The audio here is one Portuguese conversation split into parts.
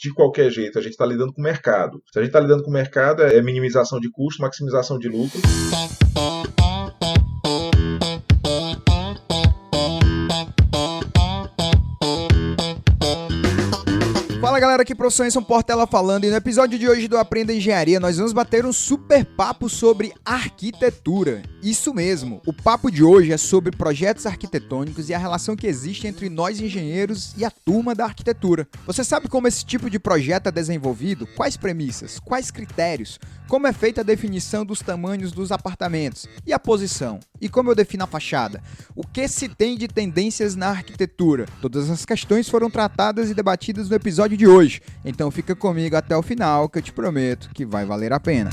de qualquer jeito, a gente está lidando com o mercado. Se a gente está lidando com o mercado, é minimização de custo, maximização de lucro. Fala galera, aqui professor Enson Portela falando, e no episódio de hoje do Aprenda Engenharia nós vamos bater um super papo sobre arquitetura. Isso mesmo, o papo de hoje é sobre projetos arquitetônicos e a relação que existe entre nós engenheiros e a turma da arquitetura. Você sabe como esse tipo de projeto é desenvolvido? Quais premissas? Quais critérios? Como é feita a definição dos tamanhos dos apartamentos? E a posição? E como eu defino a fachada? O que se tem de tendências na arquitetura? Todas as questões foram tratadas e debatidas no episódio de hoje. Então fica comigo até o final, que eu te prometo que vai valer a pena.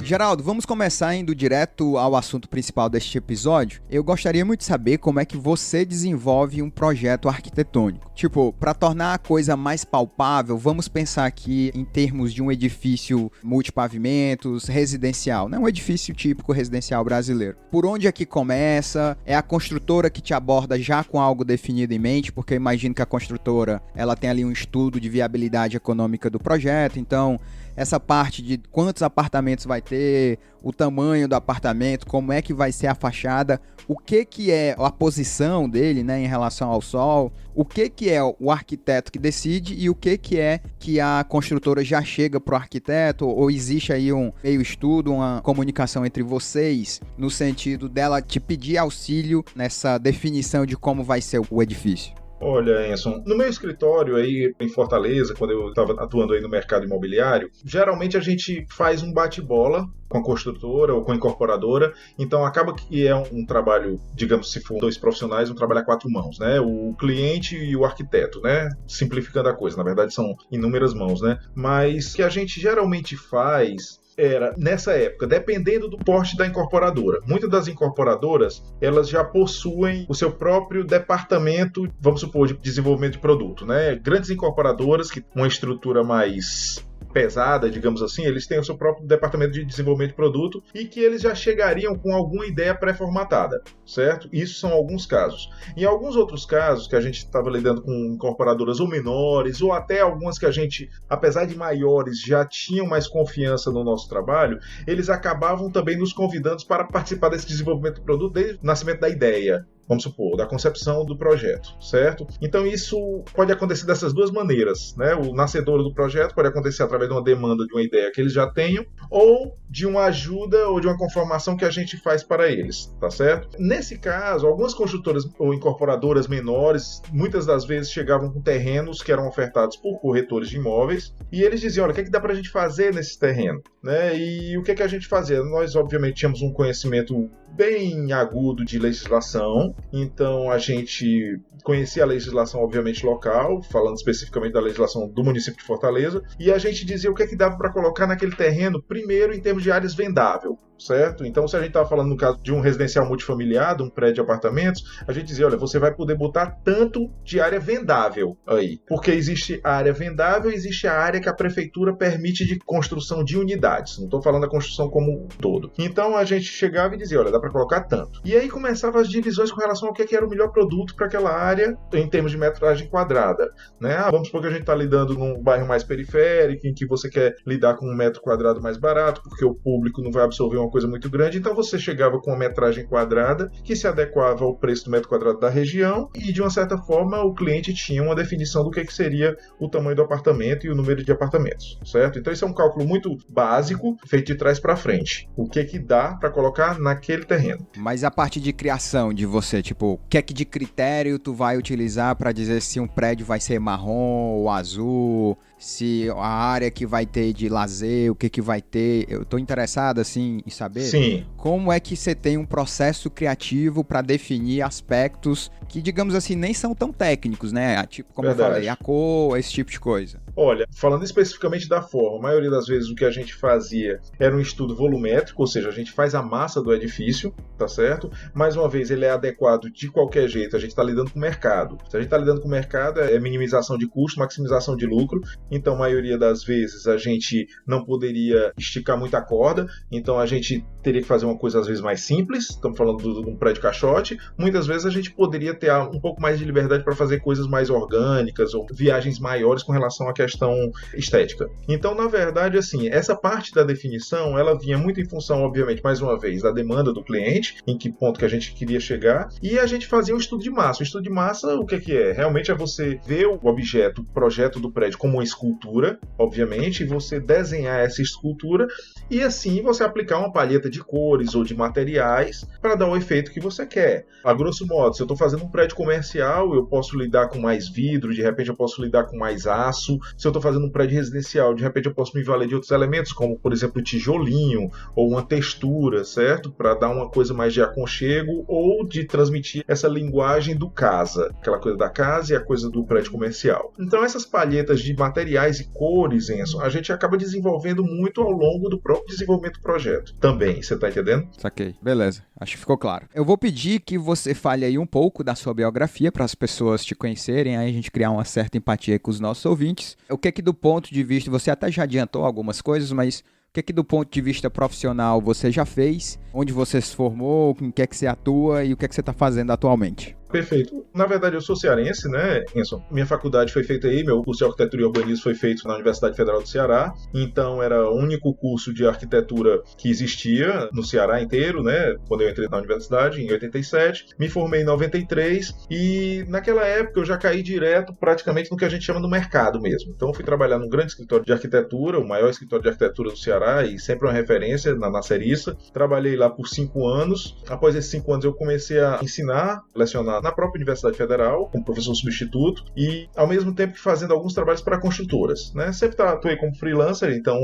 Geraldo, vamos começar indo direto ao assunto principal deste episódio. Eu gostaria muito de saber como é que você desenvolve um projeto arquitetônico. Tipo, para tornar a coisa mais palpável, vamos pensar aqui em termos de um edifício multipavimentos, residencial, né? Um edifício típico residencial brasileiro. Por onde é que começa? É a construtora que te aborda já com algo definido em mente? Porque eu imagino que a construtora, ela tem ali um estudo de viabilidade econômica do projeto, então essa parte de quantos apartamentos vai ter, o tamanho do apartamento, como é que vai ser a fachada, o que é a posição dele, né, em relação ao sol, o que é o arquiteto que decide e o que é que a construtora já chega para o arquiteto, ou existe aí um meio estudo, uma comunicação entre vocês, no sentido dela te pedir auxílio nessa definição de como vai ser o edifício? Olha, Enson, no meu escritório aí em Fortaleza, quando eu estava atuando aí no mercado imobiliário, geralmente a gente faz um bate-bola com a construtora ou com a incorporadora, então acaba que é um trabalho, digamos, se for dois profissionais, um trabalho a quatro mãos, né? O cliente e o arquiteto, né? Simplificando a coisa, na verdade são inúmeras mãos, né? Mas o que a gente geralmente faz era, nessa época, dependendo do porte da incorporadora. Muitas das incorporadoras, elas já possuem o seu próprio departamento, vamos supor, de desenvolvimento de produto, né? Grandes incorporadoras, que uma estrutura mais pesada, digamos assim, eles têm o seu próprio departamento de desenvolvimento de produto e que eles já chegariam com alguma ideia pré-formatada, certo? Isso são alguns casos. Em alguns outros casos, que a gente estava lidando com incorporadoras ou menores, ou até algumas que a gente, apesar de maiores, já tinham mais confiança no nosso trabalho, eles acabavam também nos convidando para participar desse desenvolvimento do produto desde o nascimento da ideia, vamos supor, da concepção do projeto, certo? Então isso pode acontecer dessas duas maneiras, né? O nascedouro do projeto pode acontecer através de uma demanda, de uma ideia que eles já tenham, ou de uma ajuda ou de uma conformação que a gente faz para eles, tá certo? Nesse caso, algumas construtoras ou incorporadoras menores, muitas das vezes chegavam com terrenos que eram ofertados por corretores de imóveis, e eles diziam, olha, o que dá para a gente fazer nesse terreno? Né? E o que a gente fazia? Nós, obviamente, tínhamos um conhecimento bem agudo de legislação, então a gente conhecia a legislação, obviamente, local, falando especificamente da legislação do município de Fortaleza, e a gente dizia o que dava para colocar naquele terreno, primeiro em termos de áreas vendável, certo? Então, se a gente estava falando no caso de um residencial multifamiliar, de um prédio de apartamentos, a gente dizia, olha, você vai poder botar tanto de área vendável aí, porque existe a área vendável e existe a área que a prefeitura permite de construção de unidades, não estou falando da construção como um todo. Então, a gente chegava e dizia, olha, dá para colocar tanto. E aí começavam as divisões com relação ao que era o melhor produto para aquela área em termos de metragem quadrada, né? Vamos supor que a gente está lidando num bairro mais periférico, em que você quer lidar com um metro quadrado mais barato, porque o público não vai absorver uma coisa muito grande, então você chegava com uma metragem quadrada que se adequava ao preço do metro quadrado da região e, de uma certa forma, o cliente tinha uma definição do que seria o tamanho do apartamento e o número de apartamentos, certo? Então, isso é um cálculo muito básico, feito de trás para frente. O que dá para colocar naquele terreno. Mas a parte de criação de você, tipo, o que de critério tu vai utilizar para dizer se um prédio vai ser marrom ou azul, se a área que vai ter de lazer, o que vai ter. Eu tô interessado, assim, em saber. Sim. Como é que você tem um processo criativo para definir aspectos que, digamos assim, nem são tão técnicos, né? Tipo, como Verdade. Eu falei, a cor, esse tipo de coisa. Olha, falando especificamente da forma, a maioria das vezes o que a gente fazia era um estudo volumétrico, ou seja, a gente faz a massa do edifício, tá certo? Mais uma vez, ele é adequado de qualquer jeito, a gente está lidando com o mercado. Se a gente está lidando com o mercado, é minimização de custo, maximização de lucro, então a maioria das vezes a gente não poderia esticar muito a corda, então a gente gente teria que fazer uma coisa às vezes mais simples, estamos falando de um prédio caixote, muitas vezes a gente poderia ter um pouco mais de liberdade para fazer coisas mais orgânicas ou viagens maiores com relação à questão estética. Então, na verdade, assim, essa parte da definição, ela vinha muito em função, obviamente, mais uma vez, da demanda do cliente, em que ponto que a gente queria chegar, e a gente fazia um estudo de massa. O estudo de massa, o que é? Realmente é você ver o objeto, o projeto do prédio como uma escultura, obviamente, e você desenhar essa escultura, e assim você aplicar uma palheta de cores ou de materiais para dar o efeito que você quer. A grosso modo, se eu estou fazendo um prédio comercial, eu posso lidar com mais vidro, de repente eu posso lidar com mais aço. Se eu estou fazendo um prédio residencial, de repente eu posso me valer de outros elementos, como, por exemplo, tijolinho ou uma textura, certo? Para dar uma coisa mais de aconchego ou de transmitir essa linguagem do casa, aquela coisa da casa e a coisa do prédio comercial. Então, essas palhetas de materiais e cores, Enzo, a gente acaba desenvolvendo muito ao longo do próprio desenvolvimento do projeto. Também, você está entendendo? Saquei. Beleza. Acho que ficou claro. Eu vou pedir que você fale aí um pouco da sua biografia para as pessoas te conhecerem, aí a gente criar uma certa empatia com os nossos ouvintes. O que do ponto de vista, você até já adiantou algumas coisas, mas o que do ponto de vista profissional você já fez, onde você se formou, em que você atua e o que você está fazendo atualmente? Perfeito. Na verdade, eu sou cearense, né, Enson? Minha faculdade foi feita aí, meu curso de arquitetura e urbanismo foi feito na Universidade Federal do Ceará, então era o único curso de arquitetura que existia no Ceará inteiro, né, quando eu entrei na universidade, em 87. Me formei em 93 e naquela época eu já caí direto praticamente no que a gente chama do mercado mesmo. Então eu fui trabalhar num grande escritório de arquitetura, o maior escritório de arquitetura do Ceará e sempre uma referência na Seriça. Trabalhei lá por 5 anos. Após esses 5 anos eu comecei a ensinar, lecionar na própria Universidade Federal, como professor substituto, e ao mesmo tempo que fazendo alguns trabalhos para construtoras, né? Sempre atuei como freelancer, então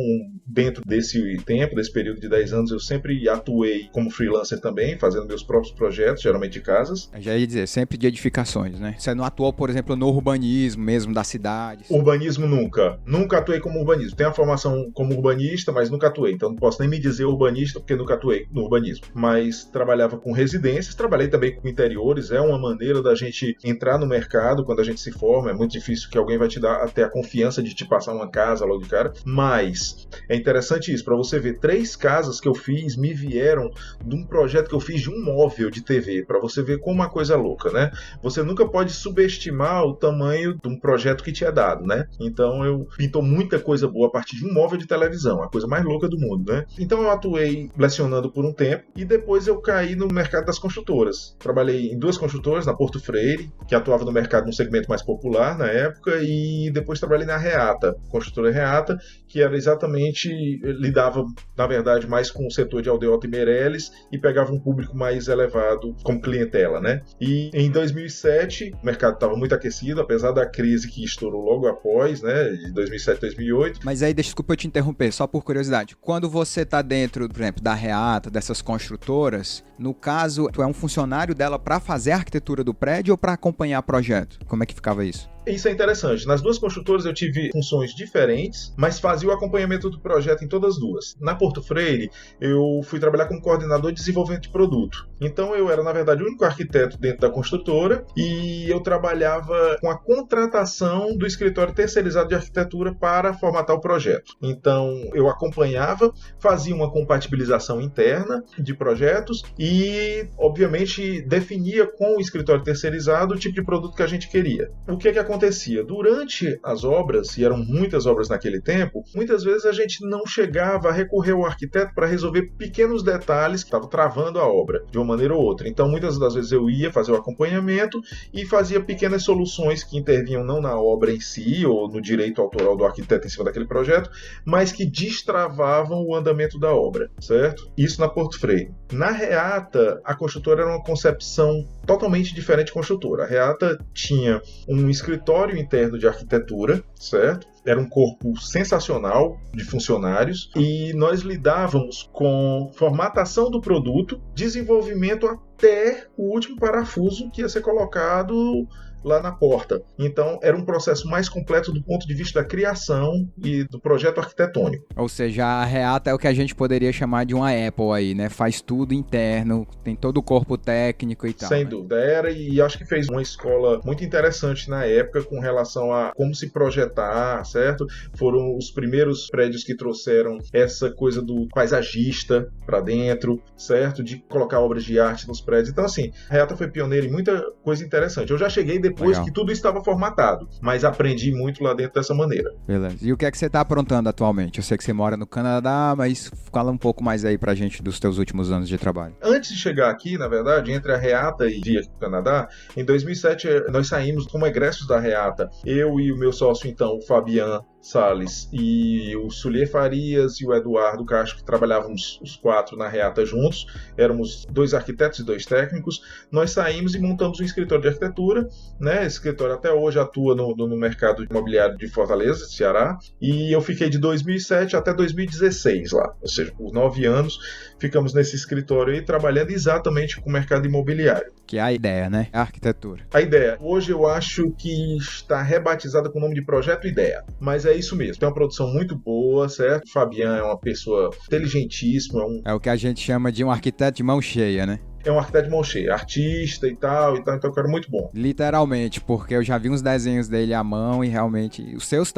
dentro desse tempo, desse período de 10 anos, eu sempre atuei como freelancer também, fazendo meus próprios projetos, geralmente de casas. Eu já ia dizer, sempre de edificações, né? Você não atuou, por exemplo, no urbanismo mesmo da cidade? Urbanismo nunca. Nunca atuei como urbanismo. Tenho a formação como urbanista, mas nunca atuei, então não posso nem me dizer urbanista porque nunca atuei no urbanismo. Mas trabalhava com residências, trabalhei também com interiores, é uma maneira da gente entrar no mercado quando a gente se forma. É muito difícil que alguém vai te dar até a confiança de te passar uma casa logo de cara, mas é interessante isso, para você ver, 3 casas que eu fiz me vieram de um projeto que eu fiz de um móvel de TV, para você ver como uma coisa louca, né? Você nunca pode subestimar o tamanho de um projeto que te é dado, né? Então eu pintou muita coisa boa a partir de um móvel de televisão, a coisa mais louca do mundo, né? Então eu atuei lecionando por um tempo e depois eu caí no mercado das construtoras. Trabalhei em 2 construtoras, na Porto Freire, que atuava no mercado num segmento mais popular na época, e depois trabalhei na Reata, construtora Reata, que era exatamente, lidava, na verdade, mais com o setor de Aldeota e Meireles e pegava um público mais elevado como clientela, né? E em 2007, o mercado estava muito aquecido, apesar da crise que estourou logo após, né, de 2007 e 2008. Mas aí, desculpa eu te interromper, só por curiosidade. Quando você está dentro, por exemplo, da Reata, dessas construtoras, no caso, tu é um funcionário dela para fazer a arquitetura do prédio ou para acompanhar projeto? Como é que ficava isso? Isso é interessante. Nas 2 construtoras eu tive funções diferentes, mas fazia o acompanhamento do projeto em todas as 2. Na Porto Freire, eu fui trabalhar como coordenador de desenvolvimento de produto. Então eu era, na verdade, o único arquiteto dentro da construtora e eu trabalhava com a contratação do escritório terceirizado de arquitetura para formatar o projeto. Então eu acompanhava, fazia uma compatibilização interna de projetos e, obviamente, definia com o escritório terceirizado o tipo de produto que a gente queria. O que acontecia? Durante as obras, e eram muitas obras naquele tempo, muitas vezes a gente não chegava a recorrer ao arquiteto para resolver pequenos detalhes que estavam travando a obra, de uma maneira ou outra. Então, muitas das vezes eu ia fazer o acompanhamento e fazia pequenas soluções que intervinham não na obra em si, ou no direito autoral do arquiteto em cima daquele projeto, mas que destravavam o andamento da obra, certo? Isso na Porto Freire. Na Reata, a construtora era uma concepção totalmente diferente de construtora. A Reata tinha um escritório interno de arquitetura, certo? Era um corpo sensacional de funcionários e nós lidávamos com formatação do produto, desenvolvimento até o último parafuso que ia ser colocado lá na porta. Então, era um processo mais completo do ponto de vista da criação e do projeto arquitetônico. Ou seja, a Reata é o que a gente poderia chamar de uma Apple aí, né? Faz tudo interno, tem todo o corpo técnico e tal. Sem né? dúvida. Era, e acho que fez uma escola muito interessante na época com relação a como se projetar, certo? Foram os primeiros prédios que trouxeram essa coisa do paisagista para dentro, certo? De colocar obras de arte nos prédios. Então, assim, a Reata foi pioneira em muita coisa interessante. Eu já cheguei depois que tudo estava formatado, mas aprendi muito lá dentro dessa maneira. Beleza. E o que é que você está aprontando atualmente? Eu sei que você mora no Canadá, mas fala um pouco mais aí pra gente dos teus últimos anos de trabalho. Antes de chegar aqui, na verdade, entre a Reata e Via Canadá, em 2007 nós saímos como egressos da Reata. Eu e o meu sócio, então, o Fabian Salles, e o Sulier Farias e o Eduardo Castro, que trabalhávamos os 4 na Reata juntos, éramos 2 arquitetos e 2 técnicos. Nós saímos e montamos um escritório de arquitetura, né? Esse escritório até hoje atua no mercado imobiliário de Fortaleza, Ceará, e eu fiquei de 2007 até 2016 lá, ou seja, por 9 anos ficamos nesse escritório aí trabalhando exatamente com o mercado imobiliário. Que é a ideia, né? A arquitetura. A ideia. Hoje eu acho que está rebatizada com o nome de Projeto Ideia, mas é isso mesmo. Tem uma produção muito boa, certo? O Fabian é uma pessoa inteligentíssima. É o que a gente chama de um arquiteto de mão cheia, né? É um arquiteto de mão cheia, artista e tal, então é um cara muito bom. Literalmente, porque eu já vi uns desenhos dele à mão e realmente, os seus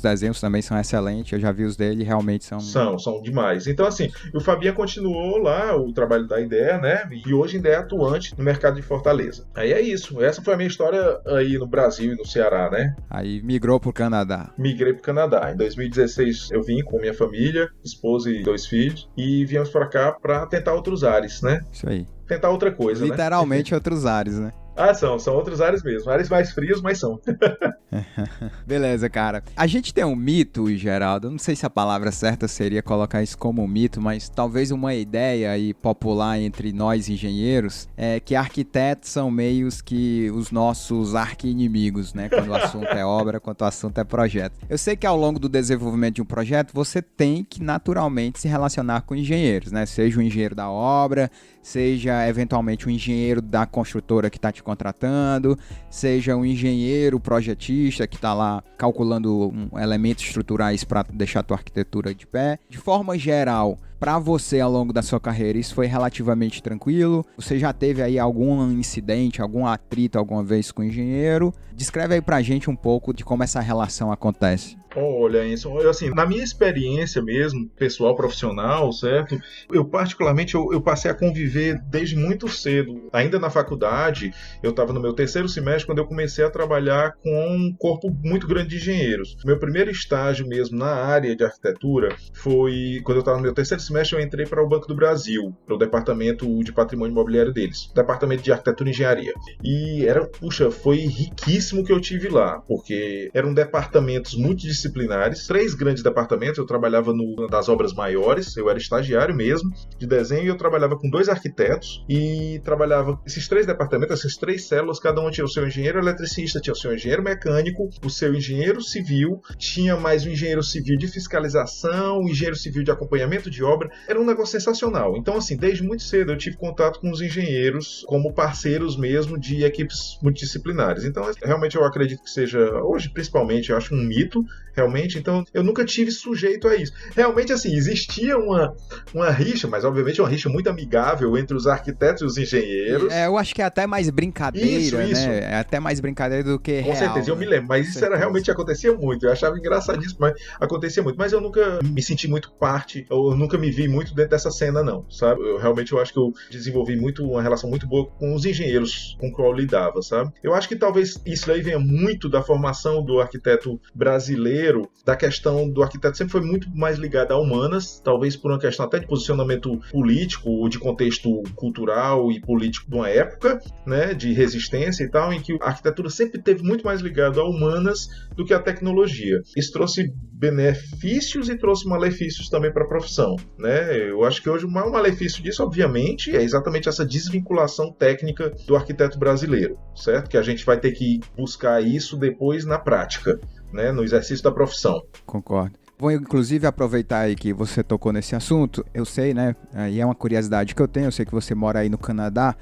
desenhos também são excelentes, eu já vi os dele e realmente são... São demais. Então assim, o Fabian continuou lá o trabalho da ideia, né, e hoje ainda é atuante no mercado de Fortaleza. Aí é isso, essa foi a minha história aí no Brasil e no Ceará, né. Aí migrou pro Canadá. Migrei pro Canadá. Em 2016 eu vim com minha família, esposa e 2 filhos, e viemos para cá para tentar outros ares, né. Isso aí. Tentar outra coisa, literalmente né? Outros ares, né? Ah, são outros ares mesmo. Ares mais frios, mas são. Beleza, cara. A gente tem um mito, Geraldo, eu não sei se a palavra certa seria colocar isso como um mito, mas talvez uma ideia aí popular entre nós engenheiros é que arquitetos são meios que os nossos arqui-inimigos, né? Quando o assunto é obra, quando o assunto é projeto. Eu sei que ao longo do desenvolvimento de um projeto, você tem que naturalmente se relacionar com engenheiros, né? Seja o engenheiro da obra, seja eventualmente o engenheiro da construtora que está te contratando, seja um engenheiro projetista que está lá calculando elementos estruturais para deixar a tua arquitetura de pé. De forma geral, para você ao longo da sua carreira, isso foi relativamente tranquilo? Você já teve aí algum incidente, algum atrito alguma vez com o engenheiro? Descreve aí pra gente um pouco de como essa relação acontece. Olha, isso, assim, na minha experiência mesmo, pessoal, profissional, certo? Eu particularmente, eu passei a conviver desde muito cedo. Ainda na faculdade, eu estava no meu 3º semestre quando eu comecei a trabalhar com um corpo muito grande de engenheiros. Meu primeiro estágio mesmo na área de arquitetura foi, quando eu estava no meu 3º semestre, eu entrei para o Banco do Brasil, para o departamento de patrimônio imobiliário deles, departamento de arquitetura e engenharia. E foi riquíssimo que eu tive lá, porque eram departamentos multidisciplinares, 3 grandes departamentos. Eu trabalhava das obras maiores, eu era estagiário mesmo de desenho, e eu trabalhava com 2 arquitetos e trabalhava esses 3 departamentos, essas 3 células, cada um tinha o seu engenheiro eletricista, tinha o seu engenheiro mecânico, o seu engenheiro civil, tinha mais um engenheiro civil de fiscalização, um engenheiro civil de acompanhamento de obra. Era um negócio sensacional. Então, assim, desde muito cedo eu tive contato com os engenheiros como parceiros mesmo de equipes multidisciplinares. Então, realmente eu acredito que seja, hoje principalmente, eu acho um mito, realmente, então eu nunca tive sujeito a isso. Realmente, assim, existia uma rixa, mas obviamente uma rixa muito amigável entre os arquitetos e os engenheiros. Eu acho que é até mais brincadeira, isso. Né? É até mais brincadeira do que com real. Com certeza, eu me lembro, mas isso realmente acontecia muito. Eu achava engraçadíssimo, mas acontecia muito. Mas eu nunca me senti muito parte, eu nunca me vi muito dentro dessa cena, não, sabe? Eu acho que eu desenvolvi uma relação muito boa com os engenheiros com qual eu lidava, sabe? Eu acho que talvez isso aí venha muito da formação do arquiteto brasileiro, da questão do arquiteto sempre foi muito mais ligado a humanas, talvez por uma questão até de posicionamento político ou de contexto cultural e político de uma época, né, de resistência e tal, em que a arquitetura sempre teve muito mais ligado a humanas do que a tecnologia. Isso trouxe benefícios e trouxe malefícios também para a profissão, né? Eu acho que hoje o maior malefício disso, obviamente, é exatamente essa desvinculação técnica do arquiteto brasileiro, certo? Que a gente vai ter que buscar isso depois na prática, né? No exercício da profissão. Concordo. Vou inclusive aproveitar aí que você tocou nesse assunto. Eu sei, né? E é uma curiosidade que eu tenho. Eu sei que você mora aí no Canadá.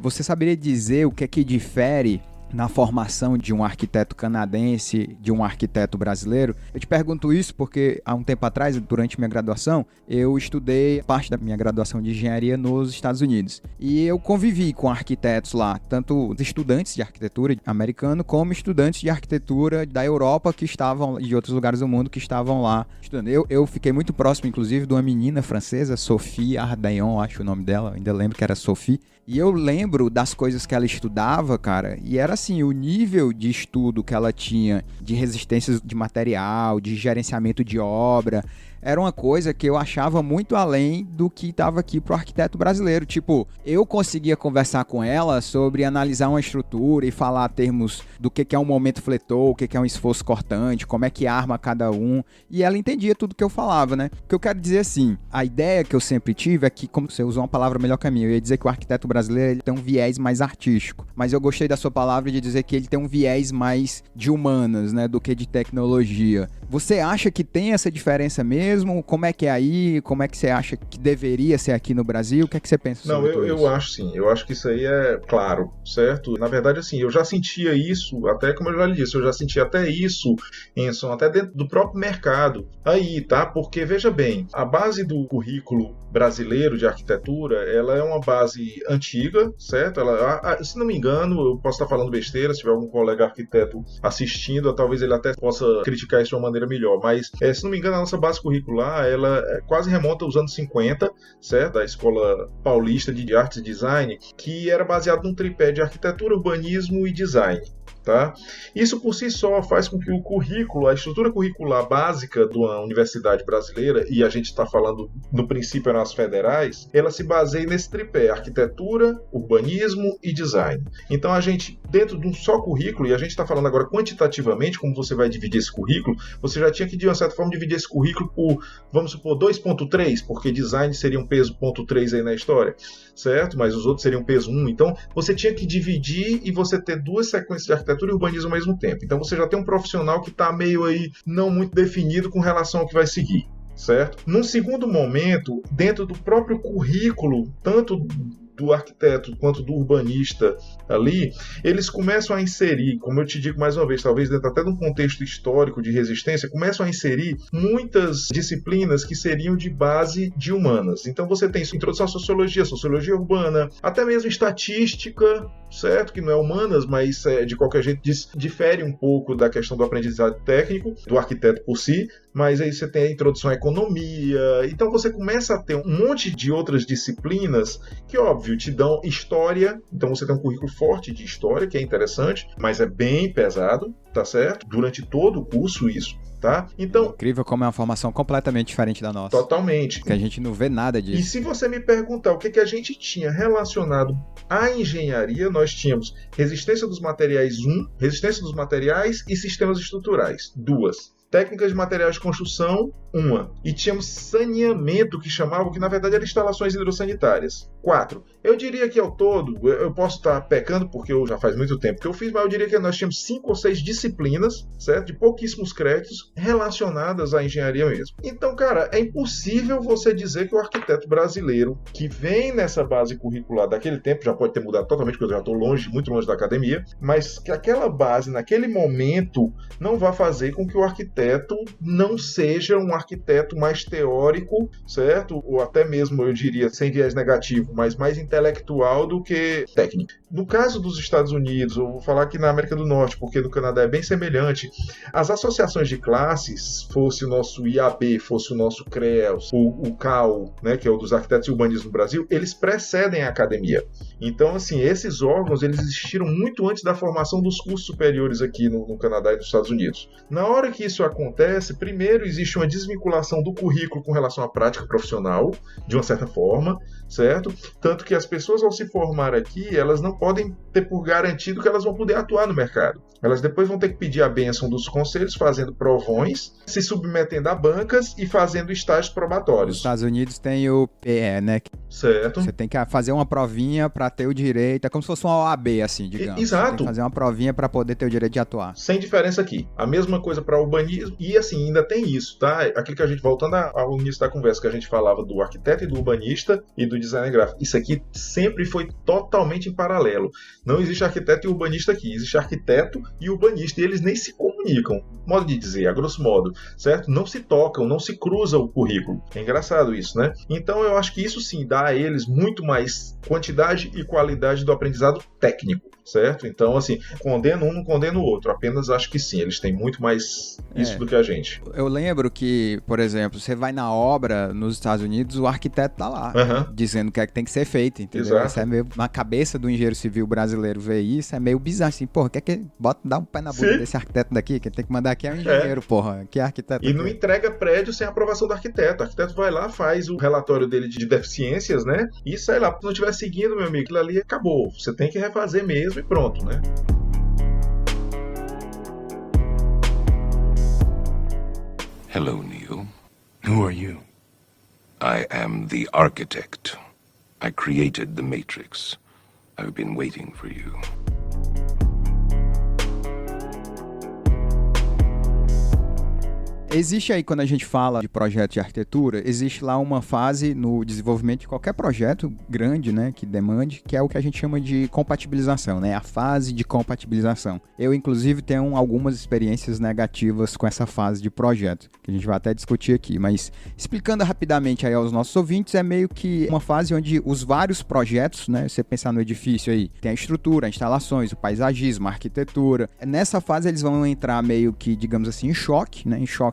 Você saberia dizer o que é que difere na formação de um arquiteto canadense, de um arquiteto brasileiro? Eu te pergunto isso porque há um tempo atrás, durante minha graduação, eu estudei parte da minha graduação de engenharia nos Estados Unidos. E eu convivi com arquitetos lá, tanto estudantes de arquitetura americano, como estudantes de arquitetura da Europa que estavam, de outros lugares do mundo que estavam lá estudando. Eu fiquei muito próximo, inclusive, de uma menina francesa, Sophie Ardaillon, acho o nome dela, ainda lembro que era Sophie. E eu lembro das coisas que ela estudava, cara, e era assim, o nível de estudo que ela tinha de resistências de material, de gerenciamento de obra, era uma coisa que eu achava muito além do que estava aqui pro arquiteto brasileiro. Tipo, eu conseguia conversar com ela sobre analisar uma estrutura e falar termos do que é um momento fletor, o que é um esforço cortante, como é que arma cada um, e ela entendia tudo que eu falava, né? O que eu quero dizer assim, a ideia que eu sempre tive é que, como você usou uma palavra melhor que a minha, eu ia dizer que o arquiteto brasileiro ele tem um viés mais artístico, mas eu gostei da sua palavra de dizer que ele tem um viés mais de humanas, né, do que de tecnologia. Você acha que tem essa diferença mesmo? Como é que é aí? Como é que você acha que deveria ser aqui no Brasil? O que é que você pensa sobre isso? Não, eu acho sim. Eu acho que isso aí é claro, certo? Na verdade, assim, eu já sentia isso, até como eu já lhe disse, eu já sentia até isso, Enson, até dentro do próprio mercado. Aí, tá? Porque, veja bem, a base do currículo brasileiro de arquitetura, ela é uma base antiga, certo? Ela, se não me engano, eu posso estar falando besteira, se tiver algum colega arquiteto assistindo, talvez ele até possa criticar isso de uma maneira melhor, mas, se não me engano, a nossa base curricular, ela quase remonta aos anos 50, certo? Da Escola Paulista de Artes e Design, que era baseado num tripé de arquitetura, urbanismo e design. Tá? Isso por si só faz com que o currículo, a estrutura curricular básica de uma universidade brasileira, e a gente está falando no princípio nas federais, ela se baseia nesse tripé: arquitetura, urbanismo e design. Então a gente, dentro de um só currículo, e a gente está falando agora quantitativamente, como você vai dividir esse currículo, você já tinha que de uma certa forma dividir esse currículo por, vamos supor, 2.3, porque design seria um peso 0.3 aí na história, certo? Mas os outros seriam peso 1. Então você tinha que dividir e você ter duas sequências de arquitetura e urbanismo ao mesmo tempo. Então você já tem um profissional que está meio aí não muito definido com relação ao que vai seguir, certo? Num segundo momento, dentro do próprio currículo, tanto do arquiteto quanto do urbanista ali, eles começam a inserir, como eu te digo mais uma vez, talvez dentro até de um contexto histórico de resistência, começam a inserir muitas disciplinas que seriam de base de humanas. Então você tem introdução à sociologia, sociologia urbana, até mesmo estatística, certo? Que não é humanas, mas de qualquer jeito difere um pouco da questão do aprendizado técnico, do arquiteto por si, mas aí você tem a introdução à economia, então você começa a ter um monte de outras disciplinas que, óbvio, te dão história, então você tem um currículo forte de história, que é interessante, mas é bem pesado, tá certo? Durante todo o curso isso, tá? Então, incrível como é uma formação completamente diferente da nossa. Totalmente. Que a gente não vê nada disso. E se você me perguntar o que a gente tinha relacionado à engenharia, nós tínhamos resistência dos materiais 1, resistência dos materiais e sistemas estruturais, 2. Técnicas de materiais de construção, 1. E tínhamos saneamento, que chamavam, que na verdade eram instalações hidrossanitárias, 4. Eu diria que ao todo, eu posso estar pecando porque eu já faz muito tempo que eu fiz, mas eu diria que nós tínhamos 5 ou 6 disciplinas, certo? De pouquíssimos créditos relacionadas à engenharia mesmo. Então, cara, é impossível você dizer que o arquiteto brasileiro, que vem nessa base curricular daquele tempo, já pode ter mudado totalmente, porque eu já estou longe, muito longe da academia, mas que aquela base, naquele momento, não vai fazer com que o arquiteto não seja um arquiteto mais teórico, certo? Ou até mesmo, eu diria, sem viés negativo, mas mais intelectual do que técnico. No caso dos Estados Unidos, eu vou falar aqui na América do Norte, porque no Canadá é bem semelhante, as associações de classes, fosse o nosso IAB, fosse o nosso CREAS, o CAL, né, que é o dos arquitetos e urbanismo no Brasil, eles precedem a academia. Então, assim, esses órgãos, eles existiram muito antes da formação dos cursos superiores aqui no Canadá e nos Estados Unidos. Na hora que isso acontece, primeiro existe uma desvinculação do currículo com relação à prática profissional, de uma certa forma, certo? Tanto que as pessoas, ao se formar aqui, elas não podem ter por garantido que elas vão poder atuar no mercado. Elas depois vão ter que pedir a bênção dos conselhos, fazendo provões, se submetendo a bancas e fazendo estágios probatórios. Nos Estados Unidos tem o PE, né? Certo. Você tem que fazer uma provinha para ter o direito, é como se fosse uma OAB, assim, digamos. Exato. Você tem que fazer uma provinha para poder ter o direito de atuar. Sem diferença aqui. A mesma coisa para urbanismo urbanismo, e assim, ainda tem isso, tá? Aquilo que a gente, voltando ao início da conversa, que a gente falava do arquiteto e do urbanista e do designer gráfico, isso aqui sempre foi totalmente em paralelo. Não existe arquiteto e urbanista aqui, existe arquiteto e urbanista, e eles nem se comunicam, modo de dizer, a grosso modo, certo? Não se tocam, não se cruza o currículo. É engraçado isso, né? Então eu acho que isso sim dá a eles muito mais quantidade e qualidade do aprendizado técnico, certo? Então, assim, condeno um, não condeno o outro. Apenas acho que sim, eles têm muito mais isso do que a gente. Eu lembro que, por exemplo, você vai na obra nos Estados Unidos, o arquiteto tá lá, dizendo o que é que tem que ser feito, entendeu? Exato. Isso é meio, na cabeça do engenheiro civil brasileiro ver isso, é meio bizarro, assim, porra, quer que dá um pé na bunda desse arquiteto daqui, quem tem que mandar aqui é o engenheiro, porra, que é arquiteto. E não entrega prédio sem aprovação do arquiteto. O arquiteto vai lá, faz o relatório dele de deficiências, né? E sai lá, se não estiver seguindo, meu amigo, aquilo ali acabou. Você tem que refazer mesmo e pronto, né? Hello, Neil. Who are you? I am the architect. I created the Matrix. I've been waiting for you. Existe aí, quando a gente fala de projeto de arquitetura, existe lá uma fase no desenvolvimento de qualquer projeto grande, né, que demande, que é o que a gente chama de compatibilização, né, a fase de compatibilização. Eu, inclusive, tenho algumas experiências negativas com essa fase de projeto, que a gente vai até discutir aqui, mas explicando rapidamente aí aos nossos ouvintes, é meio que uma fase onde os vários projetos, né, você pensar no edifício aí, tem a estrutura, as instalações, o paisagismo, a arquitetura. Nessa fase eles vão entrar meio que, digamos assim, em choque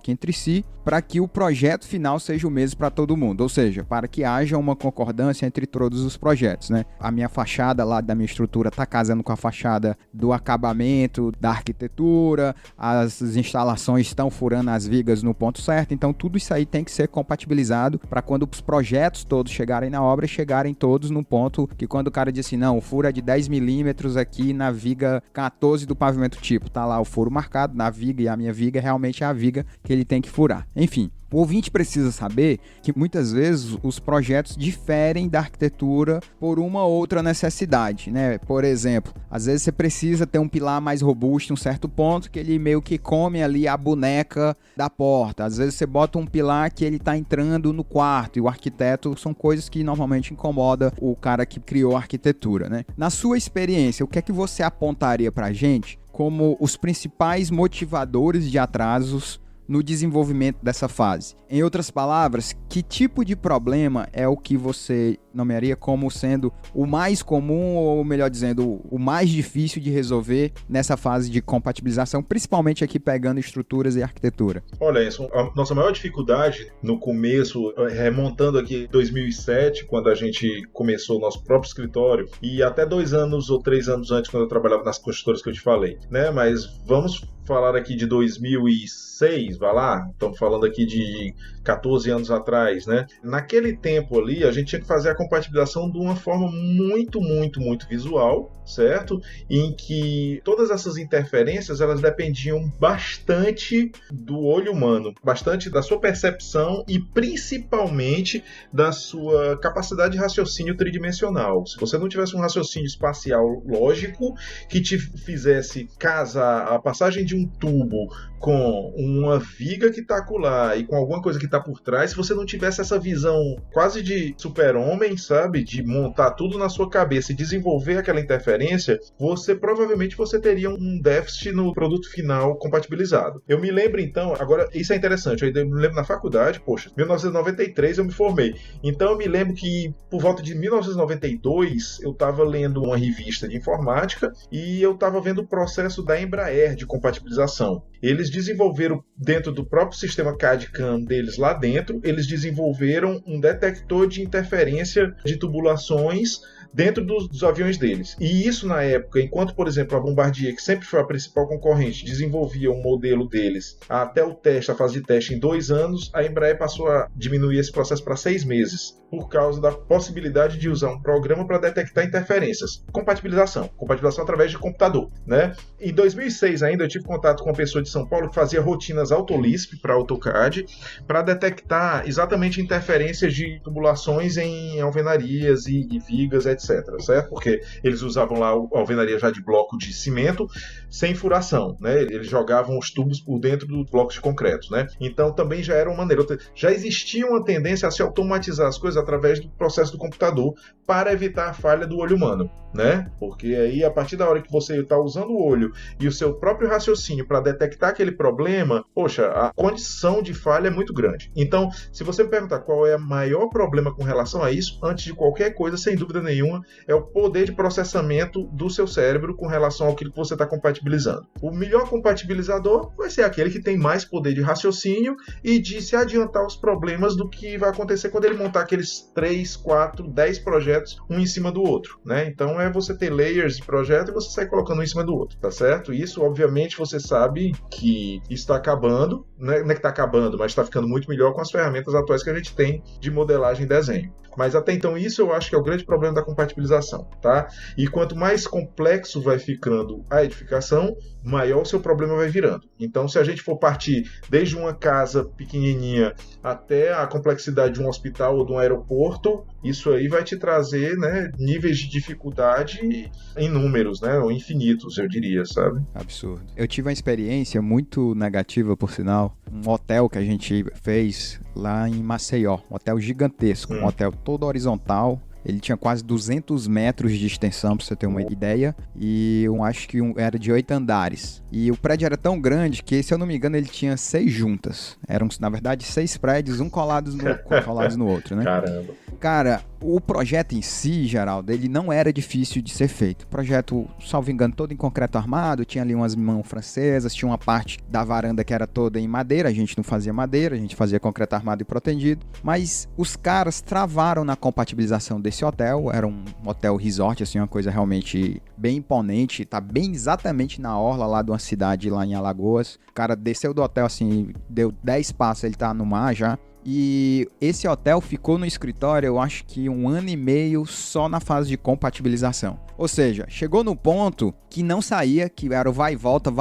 entre si, para que o projeto final seja o mesmo para todo mundo, ou seja, para que haja uma concordância entre todos os projetos, né? A minha fachada lá da minha estrutura está casando com a fachada do acabamento, da arquitetura, as instalações estão furando as vigas no ponto certo, então tudo isso aí tem que ser compatibilizado para quando os projetos todos chegarem na obra, chegarem todos no ponto que quando o cara diz assim, não, o furo é de 10 milímetros aqui na viga 14 do pavimento tipo, tá lá o furo marcado na viga e a minha viga realmente é a viga que ele tem que furar. Enfim, o ouvinte precisa saber que muitas vezes os projetos diferem da arquitetura por uma outra necessidade, né? Por exemplo, às vezes você precisa ter um pilar mais robusto em um certo ponto que ele meio que come ali a boneca da porta. Às vezes você bota um pilar que ele está entrando no quarto e o arquiteto são coisas que normalmente incomodam o cara que criou a arquitetura, né? Na sua experiência, o que é que você apontaria pra gente como os principais motivadores de atrasos no desenvolvimento dessa fase? Em outras palavras, que tipo de problema é o que você nomearia como sendo o mais comum, ou melhor dizendo, o mais difícil de resolver nessa fase de compatibilização, principalmente aqui pegando estruturas e arquitetura? Olha, Enson, a nossa maior dificuldade no começo, remontando aqui 2007, quando a gente começou o nosso próprio escritório, e até 2 anos ou 3 anos antes, quando eu trabalhava nas construtoras que eu te falei, né? Mas vamos falar aqui de 2006, vai lá, estamos falando aqui de 14 anos atrás, né? Naquele tempo ali, a gente tinha que fazer a compatibilização de uma forma muito visual, certo? Em que todas essas interferências, elas dependiam bastante do olho humano, bastante da sua percepção e principalmente da sua capacidade de raciocínio tridimensional. Se você não tivesse um raciocínio espacial lógico que te fizesse casar a passagem de um tubo com uma viga que está acolá e com alguma coisa que está por trás, se você não tivesse essa visão quase de super-homem, sabe, de montar tudo na sua cabeça e desenvolver aquela interferência, provavelmente você teria um déficit no produto final compatibilizado. Eu me lembro então, agora isso é interessante, eu me lembro na faculdade, poxa, 1993 eu me formei, então eu me lembro que por volta de 1992 eu estava lendo uma revista de informática e eu estava vendo o processo da Embraer de compatibilização. Eles desenvolveram, dentro do próprio sistema CAD/CAM deles lá dentro, eles desenvolveram um detector de interferência de tubulações dentro dos aviões deles. E isso na época, enquanto, por exemplo, a Bombardier, que sempre foi a principal concorrente, desenvolvia um modelo deles até o teste, a fase de teste em 2 anos, a Embraer passou a diminuir esse processo para 6 meses. por causa da possibilidade de usar um programa para detectar interferências. Compatibilização através de computador, né? Em 2006 ainda eu tive contato com uma pessoa de São Paulo que fazia rotinas AutoLisp para AutoCAD para detectar exatamente interferências de tubulações em alvenarias e vigas, etc, certo? Porque eles usavam lá a alvenaria já de bloco de cimento sem furação, né? Eles jogavam os tubos por dentro dos blocos de concreto, né? Então também já era uma maneira, já existia uma tendência a se automatizar as coisas através do processo do computador para evitar a falha do olho humano, né? Porque aí a partir da hora que você está usando o olho e o seu próprio raciocínio para detectar aquele problema, poxa, a condição de falha é muito grande. Então, se você me perguntar qual é o maior problema com relação a isso, antes de qualquer coisa, sem dúvida nenhuma, é o poder de processamento do seu cérebro com relação àquilo que você está compatibilizando. O melhor compatibilizador vai ser aquele que tem mais poder de raciocínio e de se adiantar os problemas do que vai acontecer quando ele montar aqueles 3, 4, 10 projetos um em cima do outro, né? Então é você ter layers de projeto e você sai colocando um em cima do outro, tá certo? Isso, obviamente, você sabe que está acabando, não é que está acabando, mas está ficando muito melhor com as ferramentas atuais que a gente tem de modelagem e desenho. Mas até então isso eu acho que é o grande problema da compatibilização, tá? E quanto mais complexo vai ficando a edificação, maior o seu problema vai virando. Então, se a gente for partir desde uma casa pequenininha até a complexidade de um hospital ou de um aeroporto, isso aí vai te trazer, né, níveis de dificuldade inúmeros, né, ou infinitos, eu diria, sabe? Absurdo. Eu tive uma experiência muito negativa, por sinal, um hotel que a gente fez lá em Maceió, um hotel gigantesco, um hotel todo horizontal. Ele tinha quase 200 metros de extensão, pra você ter uma ideia. E eu acho que era de 8 andares. E o prédio era tão grande que, se eu não me engano, ele tinha 6 juntas. Eram, na verdade, 6 prédios, um colados no outro, né? Caramba. Cara, o projeto em si, Geraldo, ele não era difícil de ser feito. O projeto, salvo engano, todo em concreto armado. Tinha ali umas mãos francesas. Tinha uma parte da varanda que era toda em madeira. A gente não fazia madeira, a gente fazia concreto armado e protegido. Mas os caras travaram na compatibilização desse hotel. Era um hotel resort, assim, uma coisa realmente bem imponente. Tá bem exatamente na orla lá de uma cidade lá em Alagoas. O cara desceu do hotel, assim, deu 10 passos, ele tá no mar já. E esse hotel ficou no escritório, eu acho que 1 ano e meio só na fase de compatibilização. Ou seja, chegou no ponto que não saía, que era o vai e volta,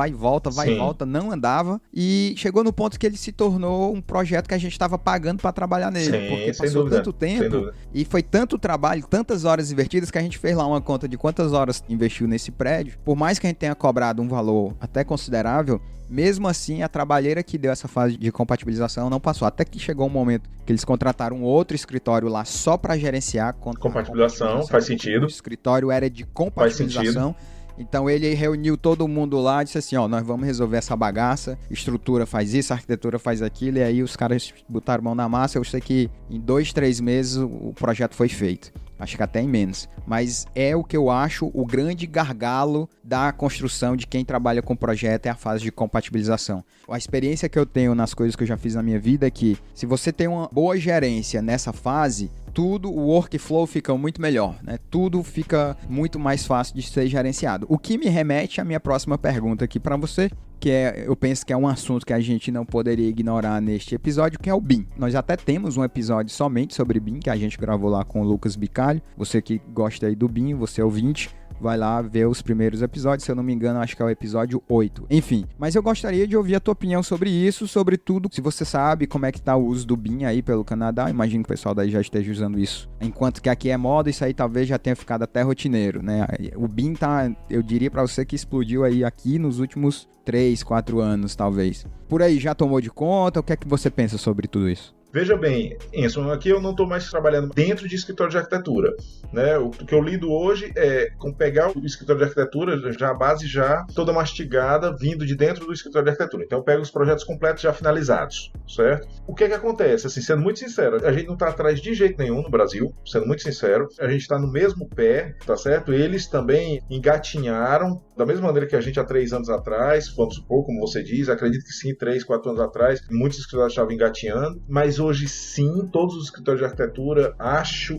não andava. E chegou no ponto que ele se tornou um projeto que a gente estava pagando para trabalhar nele. Sim, porque passou tanto tempo e foi tanto trabalho, tantas horas invertidas, que a gente fez lá uma conta de quantas horas investiu nesse prédio. Por mais que a gente tenha cobrado um valor até considerável, mesmo assim, a trabalheira que deu essa fase de compatibilização não passou. Até que chegou um momento que eles contrataram um outro escritório lá só para gerenciar compatibilização. Faz sentido. O escritório era de compatibilização. Então ele reuniu todo mundo lá e disse assim, ó, nós vamos resolver essa bagaça, estrutura faz isso, arquitetura faz aquilo, e aí os caras botaram mão na massa. Eu sei que em 2, 3 meses o projeto foi feito. Acho que até em menos. Mas é o que eu acho o grande gargalo da construção de quem trabalha com projeto, é a fase de compatibilização. A experiência que eu tenho nas coisas que eu já fiz na minha vida é que, se você tem uma boa gerência nessa fase, tudo, o workflow fica muito melhor, né? Tudo fica muito mais fácil de ser gerenciado. O que me remete à minha próxima pergunta aqui para você, que eu penso que é um assunto que a gente não poderia ignorar neste episódio, que é o BIM. Nós até temos um episódio somente sobre BIM, que a gente gravou lá com o Lucas Bicalho. Você que gosta aí do BIM, você ouvinte, vai lá ver os primeiros episódios, se eu não me engano, acho que é o episódio 8. Enfim, mas eu gostaria de ouvir a tua opinião sobre isso, sobre tudo. Se você sabe como é que tá o uso do BIM aí pelo Canadá, imagino que o pessoal daí já esteja usando isso. Enquanto que aqui é moda, isso aí talvez já tenha ficado até rotineiro, né? O BIM tá, eu diria pra você que explodiu aí aqui nos últimos 3, 4 anos, talvez. Por aí, já tomou de conta? O que é que você pensa sobre tudo isso? Veja bem, Enson, aqui eu não estou mais trabalhando dentro de escritório de arquitetura, né? O que eu lido hoje é com pegar o escritório de arquitetura, já a base já toda mastigada, vindo de dentro do escritório de arquitetura. Então eu pego os projetos completos já finalizados, certo? O que é que acontece? Assim, sendo muito sincero, a gente não está atrás de jeito nenhum no Brasil, sendo muito sincero, a gente está no mesmo pé, tá certo? Eles também engatinharam, da mesma maneira que a gente há 3 anos atrás, vamos supor, como você diz, acredito que sim, 3, 4 anos atrás, muitos escritórios estavam engatinhando, mas hoje sim, todos os escritórios de arquitetura,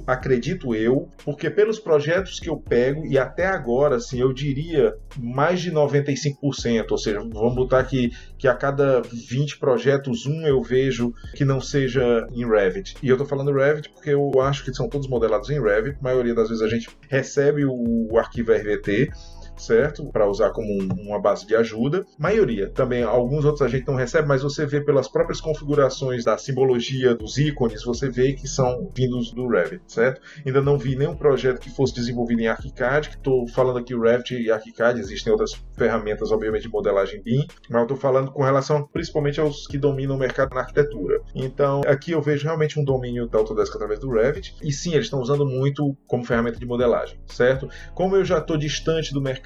acredito eu, porque pelos projetos que eu pego, e até agora, assim, eu diria mais de 95%, ou seja, vamos botar aqui que a cada 20 projetos, eu vejo que não seja em Revit. E eu tô falando Revit porque eu acho que são todos modelados em Revit, a maioria das vezes a gente recebe o arquivo RVT, certo? Para usar como uma base de ajuda. Maioria. Também, alguns outros a gente não recebe, mas você vê pelas próprias configurações da simbologia dos ícones, você vê que são vindos do Revit, certo? Ainda não vi nenhum projeto que fosse desenvolvido em ArchiCAD, que estou falando aqui Revit e ArchiCAD, existem outras ferramentas, obviamente, de modelagem BIM, mas eu estou falando com relação principalmente aos que dominam o mercado na arquitetura. Então, aqui eu vejo realmente um domínio da Autodesk através do Revit, e sim, eles estão usando muito como ferramenta de modelagem, certo? Como eu já estou distante do mercado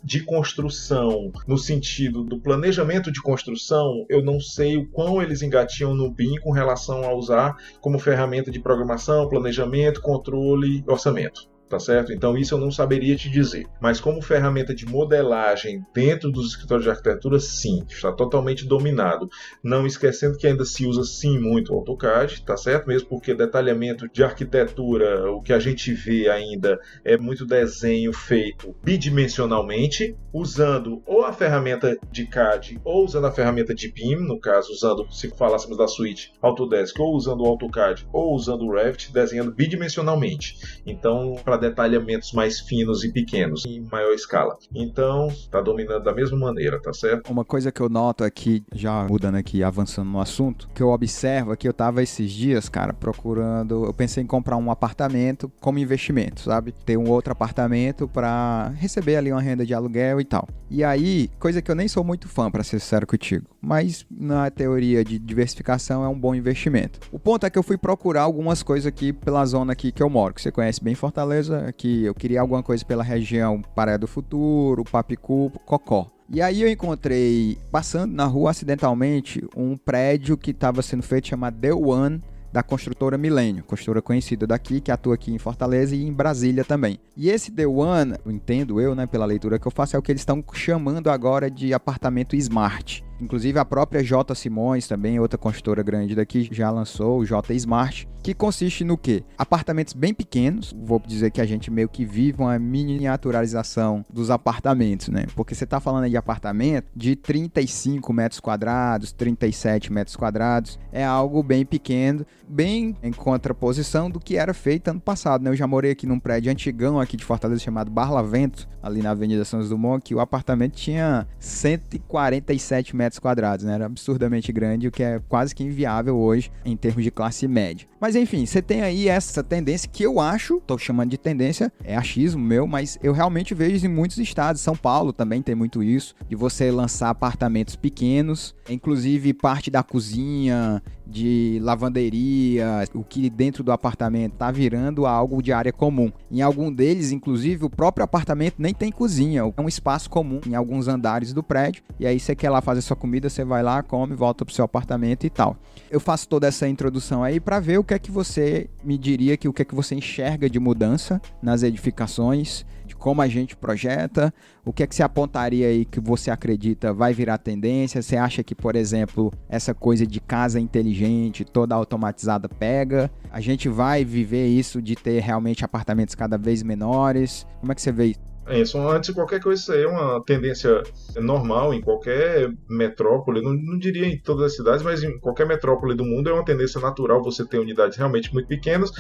de construção, no sentido do planejamento de construção, eu não sei o quão eles engatiam no BIM com relação a usar como ferramenta de programação, planejamento, controle e orçamento. Tá certo? Então isso eu não saberia te dizer. Mas como ferramenta de modelagem dentro dos escritórios de arquitetura, sim, está totalmente dominado. Não esquecendo que ainda se usa sim muito o AutoCAD, tá certo? Mesmo porque detalhamento de arquitetura, o que a gente vê ainda é muito desenho feito bidimensionalmente, usando ou a ferramenta de CAD ou usando a ferramenta de BIM, no caso, usando, se falássemos da suíte Autodesk, ou usando o AutoCAD ou usando o Revit, desenhando bidimensionalmente. Então, para detalhamentos mais finos e pequenos, em maior escala. Então, tá dominando da mesma maneira, tá certo? Uma coisa que eu noto aqui, já mudando aqui, avançando no assunto, que eu observo aqui, eu tava esses dias, cara, procurando, eu pensei em comprar um apartamento como investimento, sabe? Ter um outro apartamento para receber ali uma renda de aluguel e tal. E aí, coisa que eu nem sou muito fã, para ser sincero contigo, mas na teoria de diversificação é um bom investimento. O ponto é que eu fui procurar algumas coisas aqui pela zona aqui que eu moro, que você conhece bem Fortaleza, que eu queria alguma coisa pela região Praia do Futuro, Papicu, Cocó. E aí eu encontrei, passando na rua acidentalmente, um prédio que estava sendo feito chamado The One, da construtora Milênio, construtora conhecida daqui, que atua aqui em Fortaleza e em Brasília também. E esse The One, entendo eu, né, pela leitura que eu faço, é o que eles estão chamando agora de apartamento Smart. Inclusive a própria J. Simões, também outra construtora grande daqui, já lançou o J Smart, que consiste no quê? Apartamentos bem pequenos, vou dizer que a gente meio que vive uma miniaturização dos apartamentos, né? Porque você tá falando aí de apartamento de 35 metros quadrados, 37 metros quadrados, é algo bem pequeno, bem em contraposição do que era feito ano passado, né? Eu já morei aqui num prédio antigão aqui de Fortaleza chamado Barlavento, ali na Avenida Santos Dumont, que o apartamento tinha 147 metros quadrados, né? Era absurdamente grande, o que é quase que inviável hoje em termos de classe média. Mas enfim, você tem aí essa tendência que eu acho, tô chamando de tendência, é achismo meu, mas eu realmente vejo em muitos estados. São Paulo também tem muito isso, de você lançar apartamentos pequenos, inclusive parte da cozinha, de lavanderia, o que dentro do apartamento tá virando algo de área comum. Em algum deles, inclusive, o próprio apartamento nem tem cozinha, é um espaço comum em alguns andares do prédio, e aí você quer lá fazer sua comida, você vai lá, come, volta pro seu apartamento e tal. Eu faço toda essa introdução aí para ver o que é que você me diria, que o que é que você enxerga de mudança nas edificações, de como a gente projeta, o que é que você apontaria aí que você acredita vai virar tendência. Você acha que, por exemplo, essa coisa de casa inteligente, toda automatizada pega? A gente vai viver isso de ter realmente apartamentos cada vez menores? Como é que você vê isso? Isso, antes de qualquer coisa, isso aí é uma tendência normal em qualquer metrópole, não diria em todas as cidades, mas em qualquer metrópole do mundo é uma tendência natural você ter unidades realmente muito pequenas,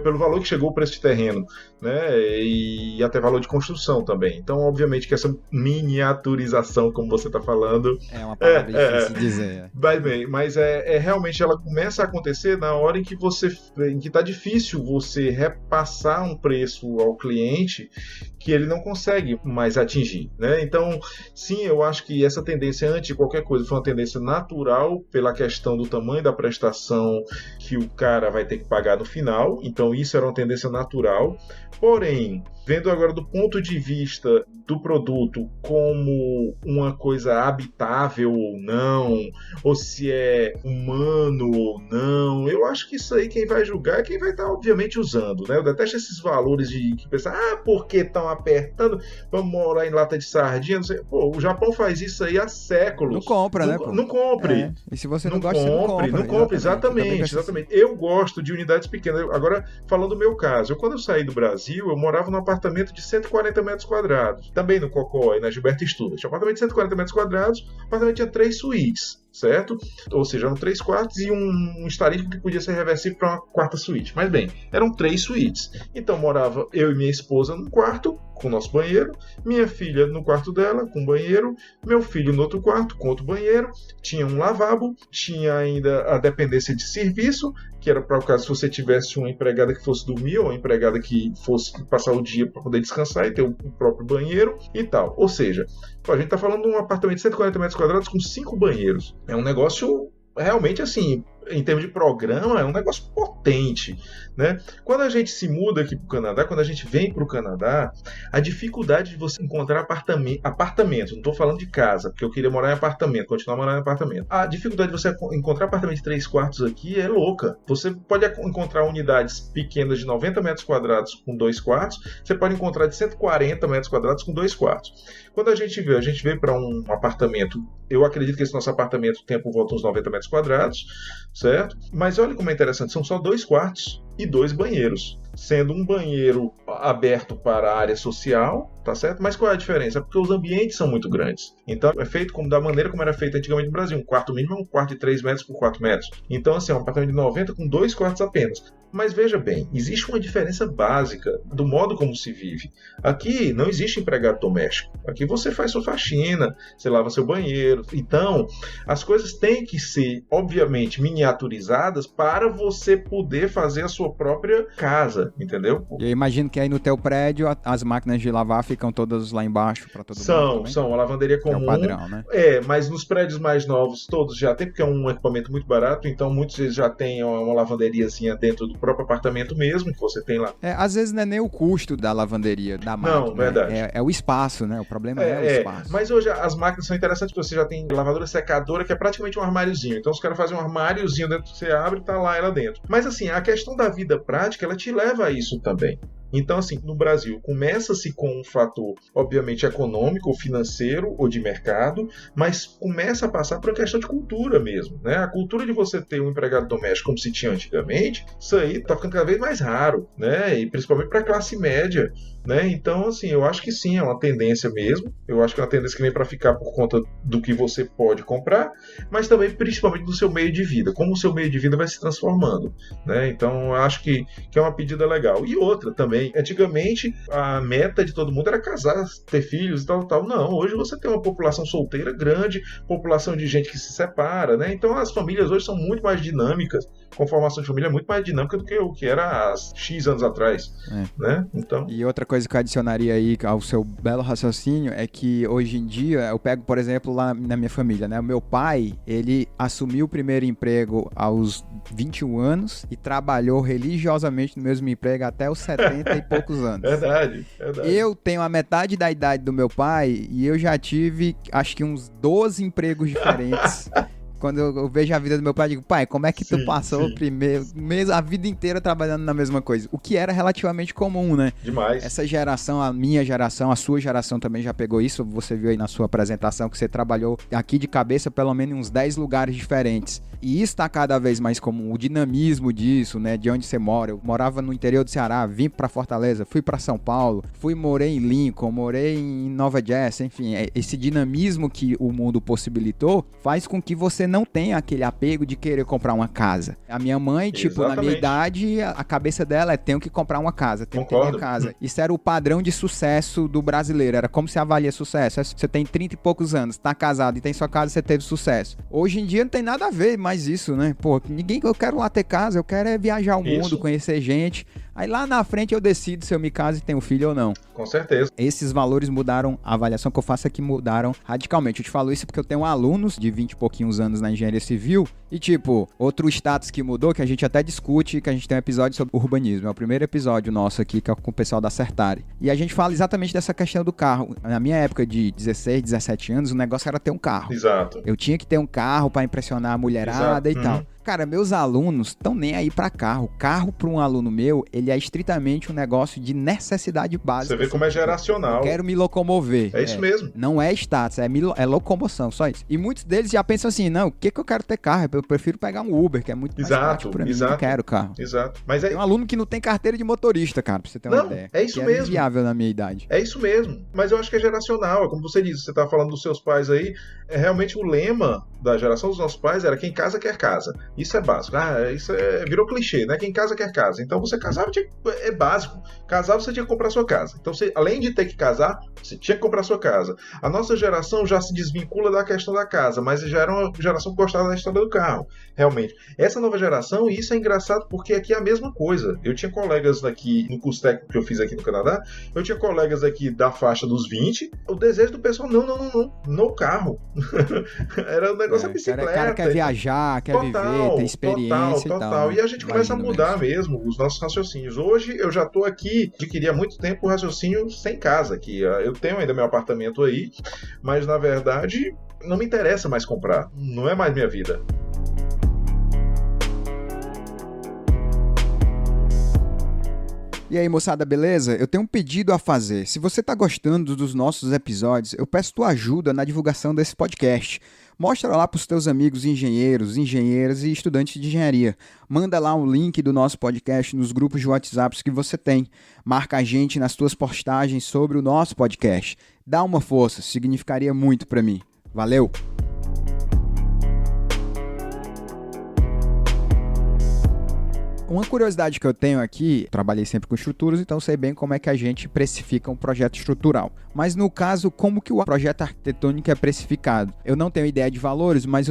pelo valor que chegou o preço de terreno, né, e até valor de construção também. Então, obviamente que essa miniaturização, como você está falando... É uma palavra difícil de dizer. Mas realmente ela começa a acontecer na hora em que está difícil você repassar um preço ao cliente que ele não consegue mais atingir, né? Então, sim, eu acho que essa tendência, antes de qualquer coisa, foi uma tendência natural pela questão do tamanho da prestação que o cara vai ter que pagar no final. Então, isso era uma tendência natural. Porém, vendo agora do ponto de vista do produto como uma coisa habitável ou não, ou se é humano ou não, eu acho que isso aí quem vai julgar é quem vai estar, obviamente, usando, né? Eu detesto esses valores de que pensar, porque estão apertados, pensando, vamos morar em lata de sardinha, não sei. Pô, o Japão faz isso aí há séculos. Não compra, né, pô? Não compre. E se você não gosta, você não compra. Não compre, exatamente. Eu gosto de unidades pequenas. Agora, falando do meu caso, quando eu saí do Brasil, eu morava num apartamento de 140 metros quadrados. Também no Cocó, na Gilberto Studas. Tinha um apartamento de 140 metros quadrados, o apartamento tinha 3 suítes. Certo? Ou seja, eram 3 quartos e um estarífico que podia ser reversível para uma quarta suíte. Mas bem, eram 3 suítes. Então morava eu e minha esposa num quarto, com o nosso banheiro, minha filha no quarto dela, com banheiro, meu filho no outro quarto, com outro banheiro, tinha um lavabo, tinha ainda a dependência de serviço, que era para o caso se você tivesse uma empregada que fosse dormir ou uma empregada que fosse passar o dia para poder descansar e ter o próprio banheiro e tal. Ou seja, a gente está falando de um apartamento de 140 metros quadrados com 5 banheiros. É um negócio realmente assim, em termos de programa, é um negócio potente, né? Quando a gente se muda aqui para o Canadá, quando a gente vem para o Canadá, a dificuldade de você encontrar apartamento, não estou falando de casa, porque eu queria morar em apartamento, continuar morando em apartamento. A dificuldade de você encontrar apartamento de 3 quartos aqui é louca. Você pode encontrar unidades pequenas de 90 metros quadrados com 2 quartos, você pode encontrar de 140 metros quadrados com 2 quartos. Quando a gente veio para um apartamento, eu acredito que esse nosso apartamento tem por volta uns 90 metros quadrados, certo? Mas olha como é interessante, são só 2 quartos e 2 banheiros, sendo um banheiro aberto para a área social, tá certo? Mas qual é a diferença? Porque os ambientes são muito grandes. Então é feito da maneira como era feito antigamente no Brasil. Um quarto mínimo é um quarto de 3 metros por 4 metros. Então assim, é um apartamento de 90 com 2 quartos apenas. Mas veja bem, existe uma diferença básica do modo como se vive. Aqui não existe empregado doméstico. Aqui você faz sua faxina, você lava seu banheiro. Então, as coisas têm que ser, obviamente, miniaturizadas para você poder fazer a sua própria casa, entendeu? Eu imagino que aí no teu prédio as máquinas de lavar ficam todas lá embaixo para todo mundo. São, a lavanderia comum. É o padrão, né? Mas nos prédios mais novos todos já tem, porque é um equipamento muito barato, então muitos vezes já tem uma lavanderiazinha dentro do próprio apartamento mesmo, que você tem lá. Às vezes não é nem o custo da lavanderia, da máquina. Não, verdade. É o espaço, né? O problema é o espaço. Mas hoje as máquinas são interessantes, porque você já tem lavadora secadora, que é praticamente um armáriozinho. Então os caras fazem um armáriozinho dentro que você abre e tá lá ela dentro. Mas assim, a questão da vida prática, ela te leva a isso também. Então, assim, no Brasil, começa-se com um fator, obviamente, econômico, ou financeiro, ou de mercado, mas começa a passar por uma questão de cultura mesmo, né? A cultura de você ter um empregado doméstico como se tinha antigamente, isso aí tá ficando cada vez mais raro, né? E principalmente para a classe média, né? Então, assim, eu acho que sim, é uma tendência mesmo. Eu acho que é uma tendência que vem para ficar por conta do que você pode comprar, mas também, principalmente, do seu meio de vida, como o seu meio de vida vai se transformando, né? Então, eu acho que é uma pedida legal. E outra também, antigamente a meta de todo mundo era casar, ter filhos e tal. Não, hoje você tem uma população solteira grande, população de gente que se separa, né? Então as famílias hoje são muito mais dinâmicas, com formação de família muito mais dinâmica do que o que era há X anos atrás, né? Então... E outra coisa que eu adicionaria aí ao seu belo raciocínio é que hoje em dia, eu pego, por exemplo, lá na minha família, né? O meu pai, ele assumiu o primeiro emprego aos 21 anos e trabalhou religiosamente no mesmo emprego até os 70 e poucos anos. Verdade. Eu tenho a metade da idade do meu pai e eu já tive, acho que uns 12 empregos diferentes. Quando eu vejo a vida do meu pai, eu digo, pai, como é que tu passou a vida inteira trabalhando na mesma coisa? O que era relativamente comum, né? Demais. Essa geração, a minha geração, a sua geração também já pegou isso. Você viu aí na sua apresentação que você trabalhou aqui de cabeça pelo menos em uns 10 lugares diferentes. E isso tá cada vez mais comum, o dinamismo disso, né? De onde você mora. Eu morava no interior do Ceará, vim pra Fortaleza, fui pra São Paulo, morei em Lincoln, morei em Nova Jersey, enfim. Esse dinamismo que o mundo possibilitou faz com que você não tenha aquele apego de querer comprar uma casa. A minha mãe, na minha idade, a cabeça dela é tenho que comprar uma casa, tenho que ter minha casa. Isso era o padrão de sucesso do brasileiro, era como se avalia sucesso. Você tem 30 e poucos anos, tá casado e tem sua casa, você teve sucesso. Hoje em dia não tem nada a ver mais isso, né? Pô, eu quero lá ter casa, eu quero viajar o mundo, conhecer gente. Aí lá na frente eu decido se eu me caso e tenho filho ou não. Com certeza. Esses valores mudaram, a avaliação que eu faço aqui mudaram radicalmente. Eu te falo isso porque eu tenho alunos de 20 e pouquinhos anos na engenharia civil e outro status que mudou, que a gente até discute, que a gente tem um episódio sobre urbanismo. É o primeiro episódio nosso aqui, que é com o pessoal da Certare. E a gente fala exatamente dessa questão do carro. Na minha época de 16, 17 anos, o negócio era ter um carro. Exato. Eu tinha que ter um carro para impressionar a mulherada e tal. Cara, meus alunos estão nem aí pra carro. Carro para um aluno meu, ele é estritamente um negócio de necessidade básica. Você vê como é geracional. Eu quero me locomover. É isso mesmo. Não é status, é locomoção, só isso. E muitos deles já pensam assim, não, o que eu quero ter carro? Eu prefiro pegar um Uber, que é muito mais prático pra mim. Eu não quero carro. Exato. Mas tem um aluno que não tem carteira de motorista, cara, pra você ter uma ideia. É isso mesmo. É inviável na minha idade. É isso mesmo. Mas eu acho que é geracional. É como você disse, você tá falando dos seus pais aí. Realmente o lema da geração dos nossos pais era quem casa quer casa. Isso é básico. Virou clichê, né? Quem casa quer casa. Então você casava, é básico. Casava, você tinha que comprar sua casa. Então você, além de ter que casar, você tinha que comprar sua casa. A nossa geração já se desvincula da questão da casa, mas já era uma geração que gostava da história do carro. Realmente. Essa nova geração, e isso é engraçado porque aqui é a mesma coisa. Eu tinha colegas aqui no curso técnico que eu fiz aqui no Canadá, eu tinha colegas aqui da faixa dos 20, o desejo do pessoal, não, no carro. Era um negócio da bicicleta. O cara quer viajar, quer viver, ter experiência e tal. E a gente começa a mudar mesmo os nossos raciocínios. Hoje eu já tô aqui, adquiri há muito tempo o raciocínio sem casa, que eu tenho ainda meu apartamento aí, mas na verdade não me interessa mais comprar, não é mais minha vida. E aí, moçada, beleza? Eu tenho um pedido a fazer. Se você tá gostando dos nossos episódios, eu peço tua ajuda na divulgação desse podcast. Mostra lá pros teus amigos engenheiros, engenheiras e estudantes de engenharia. Manda lá um link do nosso podcast nos grupos de WhatsApp que você tem. Marca a gente nas tuas postagens sobre o nosso podcast. Dá uma força, significaria muito pra mim. Valeu! Uma curiosidade que eu tenho aqui, trabalhei sempre com estruturas, então sei bem como é que a gente precifica um projeto estrutural. Mas no caso, como que o projeto arquitetônico é precificado? Eu não tenho ideia de valores, mas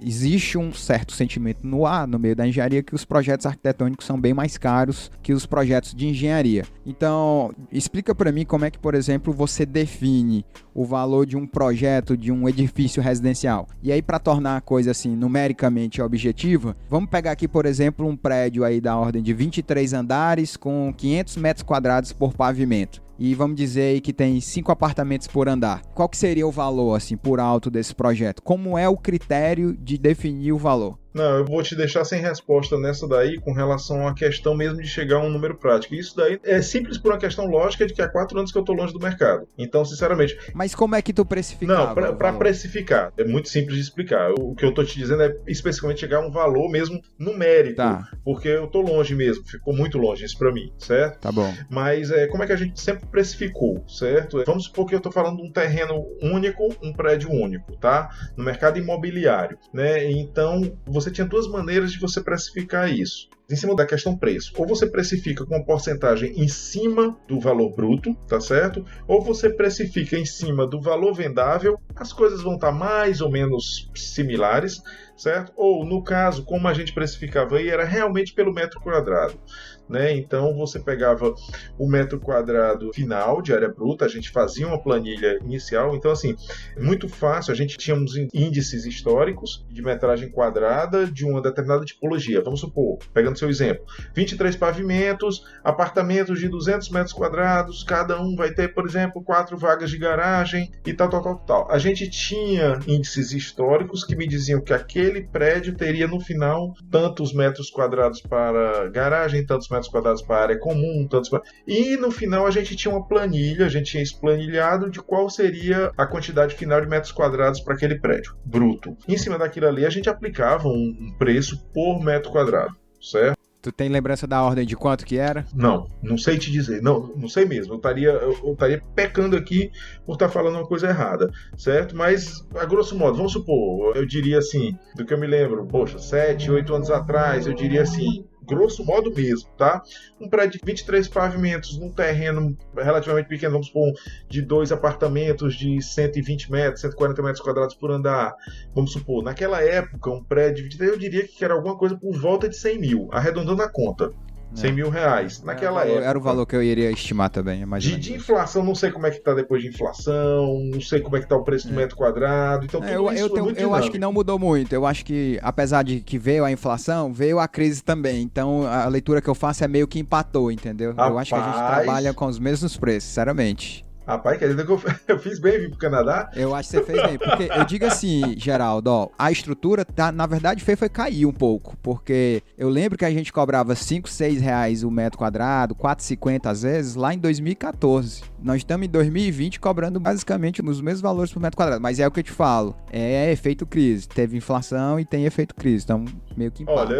existe um certo sentimento no ar, no meio da engenharia, que os projetos arquitetônicos são bem mais caros que os projetos de engenharia. Então, explica para mim como é que, por exemplo, você define o valor de um projeto de um edifício residencial. E aí, para tornar a coisa assim numericamente objetiva, vamos pegar aqui, por exemplo, um prédio aí da ordem de 23 andares com 500 metros quadrados por pavimento. E vamos dizer aí que tem 5 apartamentos por andar. Qual que seria o valor, assim, por alto desse projeto? Como é o critério de definir o valor? Não, eu vou te deixar sem resposta nessa daí com relação à questão mesmo de chegar a um número prático. Isso daí é simples por uma questão lógica de que há 4 anos que eu tô longe do mercado. Então, sinceramente... Mas como é que tu precificava? Não, para precificar, é muito simples de explicar. O que eu tô te dizendo é especificamente chegar a um valor mesmo numérico. Tá. Porque eu tô longe mesmo, ficou muito longe isso pra mim, certo? Tá bom. Mas como é que a gente sempre precificou, certo? Vamos supor que eu tô falando de um terreno único, um prédio único, tá? No mercado imobiliário, né? Então, você tinha 2 maneiras de você precificar isso. Em cima da questão preço. Ou você precifica com uma porcentagem em cima do valor bruto, tá certo? Ou você precifica em cima do valor vendável. As coisas vão estar mais ou menos similares, certo? Ou, no caso, como a gente precificava aí, era realmente pelo metro quadrado. Né? Então você pegava o metro quadrado final de área bruta, a gente fazia uma planilha inicial, então assim, muito fácil, a gente tinha uns índices históricos de metragem quadrada de uma determinada tipologia, vamos supor, pegando seu exemplo, 23 pavimentos, apartamentos de 200 metros quadrados, cada um vai ter, por exemplo, 4 vagas de garagem e tal. A gente tinha índices históricos que me diziam que aquele prédio teria no final tantos metros quadrados para garagem, tantos metros quadrados para área comum, e no final a gente tinha uma planilha, a gente tinha esplanilhado de qual seria a quantidade final de metros quadrados para aquele prédio, bruto. Em cima daquilo ali a gente aplicava um preço por metro quadrado, certo? Tu tem lembrança da ordem de quanto que era? Não sei te dizer. Não sei mesmo. Eu estaria pecando aqui por estar falando uma coisa errada, certo? Mas, a grosso modo, vamos supor, eu diria assim, do que eu me lembro, 7, 8 anos atrás, eu diria assim, grosso modo mesmo, tá? Um prédio de 23 pavimentos num terreno relativamente pequeno, vamos supor, de 2 apartamentos de 120 metros, 140 metros quadrados por andar, vamos supor, naquela época, um prédio de 23, eu diria que era alguma coisa por volta de 100 mil, arredondando a conta. 100 mil reais. Naquela época. Era o valor que eu iria estimar também. Mais de inflação, não sei como é que tá depois de inflação, não sei como é que tá o preço do metro quadrado. Então, tudo isso é muito eu acho que não mudou muito. Eu acho que, apesar de que veio a inflação, veio a crise também. Então, a leitura que eu faço é meio que empatou, entendeu? Rapaz, eu acho que a gente trabalha com os mesmos preços, sinceramente. Rapaz, quer dizer que eu fiz bem vir pro Canadá? Eu acho que você fez bem, porque eu digo assim, Geraldo, ó, a estrutura, na verdade, foi cair um pouco, porque eu lembro que a gente cobrava 5, 6 reais o metro quadrado, 4,50 às vezes, lá em 2014. Nós estamos em 2020 cobrando basicamente os mesmos valores por metro quadrado, mas é o que eu te falo, é efeito crise, teve inflação e tem efeito crise, então meio que impacta.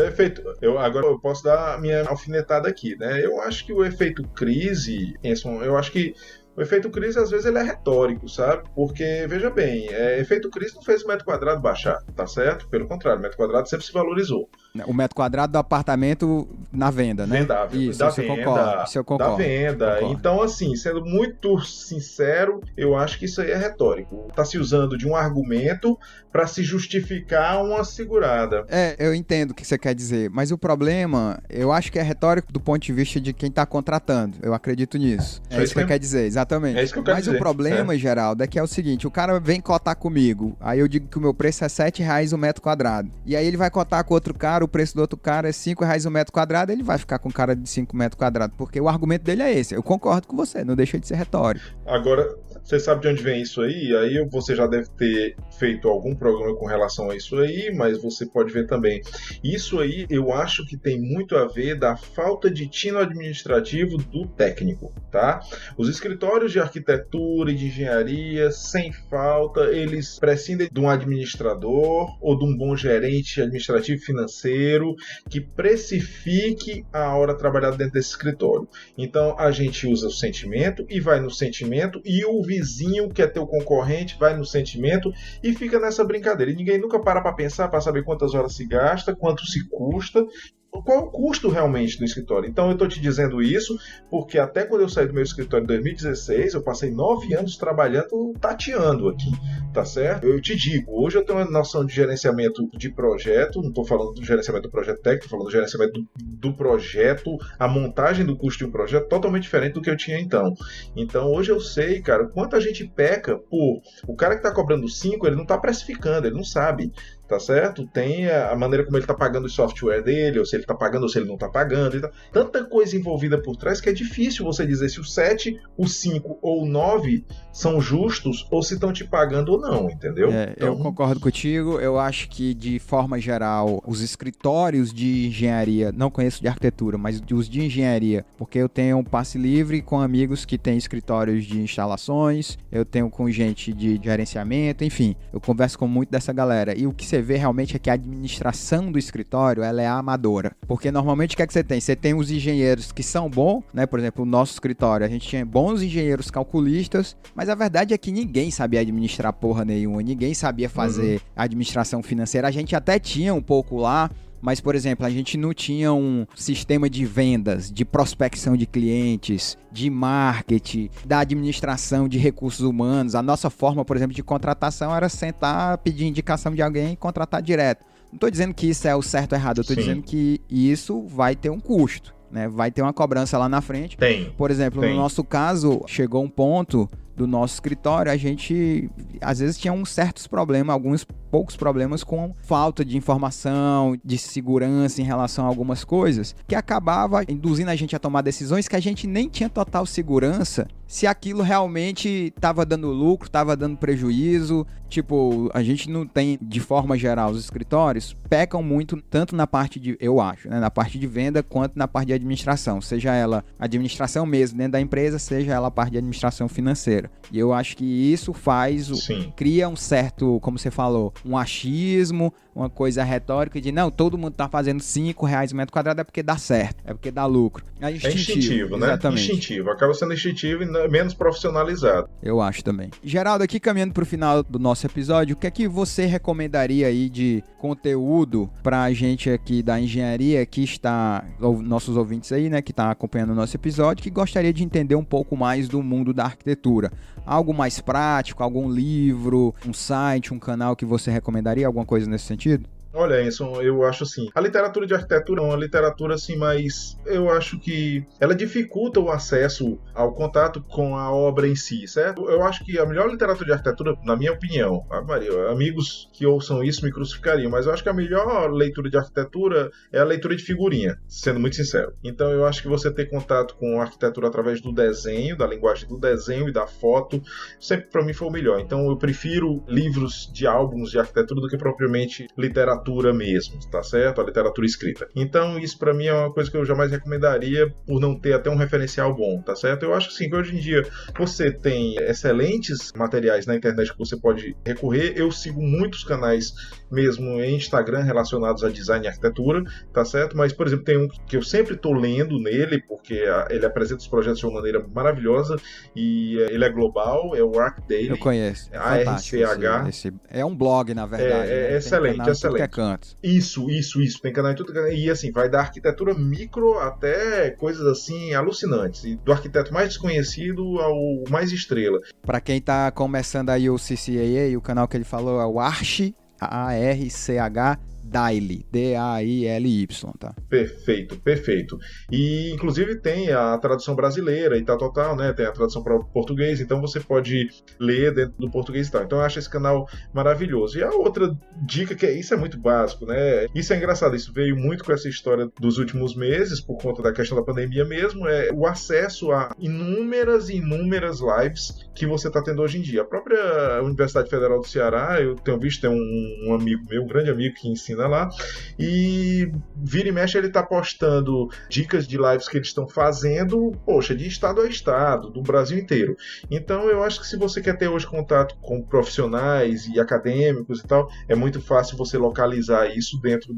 Olha, agora eu posso dar a minha alfinetada aqui, né? Eu acho que o efeito crise, eu acho que o efeito crise, às vezes, ele é retórico, sabe? Porque, veja bem, efeito crise não fez o metro quadrado baixar, tá certo? Pelo contrário, o metro quadrado sempre se valorizou. O metro quadrado do apartamento na venda, né? Vendável. Isso, da isso venda, eu concordo. Da venda. Concordo. Então, assim, sendo muito sincero, eu acho que isso aí é retórico. Tá se usando de um argumento para se justificar uma segurada. Eu entendo o que você quer dizer, mas o problema, eu acho que é retórico do ponto de vista de quem tá contratando. Eu acredito nisso. É isso que quer dizer, exatamente. É isso que eu quero dizer. Mas o problema, Geraldo, é que é o seguinte, o cara vem cotar comigo, aí eu digo que o meu preço é R$7 o metro quadrado. E aí ele vai cotar com outro cara, o preço do outro cara é R$5 o metro quadrado, ele vai ficar com cara de 5 metros quadrados, porque o argumento dele é esse. Eu concordo com você, não deixa de ser retórico. Agora, você sabe de onde vem isso aí? Aí você já deve ter feito algum programa com relação a isso aí, mas você pode ver também. Isso aí eu acho que tem muito a ver da falta de tino administrativo do técnico, tá? Os escritórios de arquitetura e de engenharia, sem falta, eles prescindem de um administrador ou de um bom gerente administrativo financeiro que precifique a hora trabalhada dentro desse escritório. Então a gente usa o sentimento e vai no sentimento, e o vizinho, que é teu concorrente, vai no sentimento e fica nessa brincadeira. E ninguém nunca para pensar, para saber quantas horas se gasta, quanto se custa, qual é o custo realmente do escritório. Então eu estou te dizendo isso porque até quando eu saí do meu escritório em 2016, eu passei 9 anos trabalhando, tateando aqui, tá certo? Eu te digo, hoje eu tenho uma noção de gerenciamento de projeto, não estou falando do gerenciamento do projeto técnico, estou falando do gerenciamento do projeto, a montagem do custo de um projeto totalmente diferente do que eu tinha então. Então hoje eu sei, cara, quanto a gente peca por... O cara que está cobrando 5, ele não está precificando, ele não sabe, tá certo? Tem a maneira como ele está pagando o software dele, ou se ele está pagando ou se ele não está pagando. Tanta coisa envolvida por trás que é difícil você dizer se o 7, o 5 ou o 9 são justos ou se estão te pagando ou não, entendeu? Então... Eu concordo contigo. Eu acho que, de forma geral, os escritórios de engenharia, não conheço de arquitetura, mas os de engenharia, porque eu tenho um passe livre com amigos que têm escritórios de instalações, eu tenho com gente de gerenciamento, enfim, eu converso com muito dessa galera. E o que você vê realmente é que a administração do escritório, ela é amadora. Porque normalmente o que é que você tem? Você tem os engenheiros que são bons, né? Por exemplo, o nosso escritório, a gente tinha bons engenheiros calculistas, mas a verdade é que ninguém sabia administrar porra nenhuma, ninguém sabia fazer administração financeira. A gente até tinha um pouco lá, mas, por exemplo, a gente não tinha um sistema de vendas, de prospecção de clientes, de marketing, da administração de recursos humanos. A nossa forma, por exemplo, de contratação era sentar, pedir indicação de alguém e contratar direto. Não estou dizendo que isso é o certo ou errado, eu estou dizendo que isso vai ter um custo, né? Vai ter uma cobrança lá na frente. Por exemplo, no nosso caso, chegou um ponto do nosso escritório, a gente às vezes tinha uns certos problemas, alguns poucos problemas com falta de informação, de segurança em relação a algumas coisas, que acabava induzindo a gente a tomar decisões que a gente nem tinha total segurança se aquilo realmente estava dando lucro, estava dando prejuízo. Tipo, a gente não tem, de forma geral, os escritórios pecam muito, tanto na parte de, eu acho, né, na parte de venda, quanto na parte de administração, seja ela administração mesmo dentro da empresa, seja ela a parte de administração financeira. E eu acho que isso cria um certo, como você falou, um achismo, uma coisa retórica de não, todo mundo tá fazendo R$5 o metro quadrado é porque dá certo, é porque dá lucro. É instintivo, né? Exatamente. Instintivo, acaba sendo instintivo e menos profissionalizado. Eu acho também. Geraldo, aqui caminhando pro final do nosso episódio, o que é que você recomendaria aí de conteúdo pra gente aqui da engenharia que está, nossos ouvintes aí, né, que tá acompanhando o nosso episódio, que gostaria de entender um pouco mais do mundo da arquitetura? Algo mais prático, algum livro, um site, um canal que você recomendaria, alguma coisa nesse sentido? Olha, Enson, eu acho assim, a literatura de arquitetura é uma literatura assim, mas eu acho que ela dificulta o acesso ao contato com a obra em si, certo? Eu acho que a melhor literatura de arquitetura, na minha opinião, Maria, amigos que ouçam isso me crucificariam, mas eu acho que a melhor leitura de arquitetura é a leitura de figurinha, sendo muito sincero. Então eu acho que você ter contato com a arquitetura através do desenho, da linguagem do desenho e da foto, sempre para mim foi o melhor. Então eu prefiro livros de álbuns de arquitetura do que propriamente literatura mesmo, tá certo? A literatura escrita. Então isso pra mim é uma coisa que eu jamais recomendaria por não ter até um referencial bom, tá certo? Eu acho assim que hoje em dia você tem excelentes materiais na internet que você pode recorrer. Eu sigo muitos canais mesmo em Instagram relacionados a design e arquitetura, tá certo? Mas, por exemplo, tem um que eu sempre tô lendo nele, porque ele apresenta os projetos de uma maneira maravilhosa e ele é global, é o Arc Daily. Eu conheço. ARCH. Esse é um blog, na verdade. É excelente, excelente. Isso. Tem canal em tudo. E assim, vai da arquitetura micro até coisas assim alucinantes. E do arquiteto mais desconhecido ao mais estrela. Para quem tá começando aí o CCAA, o canal que ele falou é o ARCH Daily, D-A-I-L-Y, tá? Perfeito. E, inclusive, tem a tradução brasileira e tal, né? Tem a tradução para o português, então você pode ler dentro do português e tal. Então, eu acho esse canal maravilhoso. E a outra dica, isso é muito básico, né? Isso é engraçado, isso veio muito com essa história dos últimos meses, por conta da questão da pandemia mesmo, é o acesso a inúmeras lives que você está tendo hoje em dia. A própria Universidade Federal do Ceará, eu tenho visto, tem um amigo meu, um grande amigo que ensina lá, e vira e mexe ele tá postando dicas de lives que eles estão fazendo, poxa, de estado a estado, do Brasil inteiro. Então eu acho que se você quer ter hoje contato com profissionais e acadêmicos e tal, é muito fácil você localizar isso dentro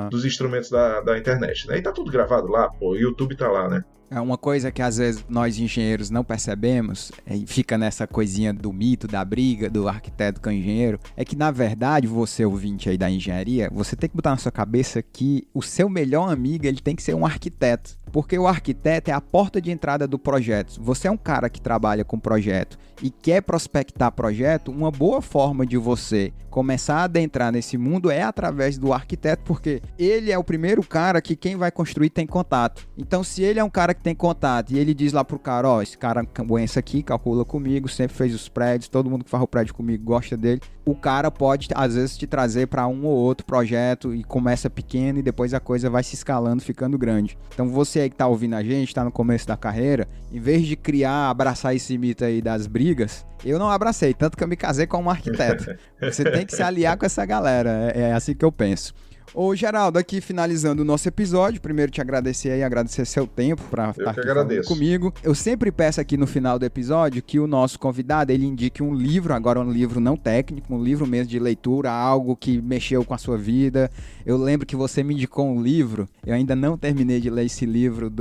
dos instrumentos da internet, né? E tá tudo gravado lá, pô, o YouTube tá lá, né? É uma coisa que às vezes nós engenheiros não percebemos, e fica nessa coisinha do mito, da briga do arquiteto com o engenheiro, é que na verdade você, ouvinte aí da engenharia, você tem que botar na sua cabeça que o seu melhor amigo ele tem que ser um arquiteto. Porque o arquiteto é a porta de entrada do projeto. Você é um cara que trabalha com projeto e quer prospectar projeto, uma boa forma de você começar a adentrar nesse mundo é através do arquiteto, porque ele é o primeiro cara que quem vai construir tem contato. Então, se ele é um cara que tem contato e ele diz lá pro cara, ó, esse cara conhece aqui, calcula comigo, sempre fez os prédios, todo mundo que faz o prédio comigo gosta dele, o cara pode, às vezes, te trazer para um ou outro projeto e começa pequeno e depois a coisa vai se escalando, ficando grande. Então, você aí que tá ouvindo a gente, tá no começo da carreira, em vez de abraçar esse mito aí das brigas, eu não abracei, tanto que eu me casei com um arquiteto. Você tem que se aliar com essa galera, é assim que eu penso. Ô Geraldo, aqui finalizando o nosso episódio, primeiro te agradecer seu tempo para estar aqui falando comigo. Eu sempre peço aqui no final do episódio que o nosso convidado, ele indique um livro, agora um livro não técnico, um livro mesmo de leitura, algo que mexeu com a sua vida. Eu lembro que você me indicou um livro, eu ainda não terminei de ler esse livro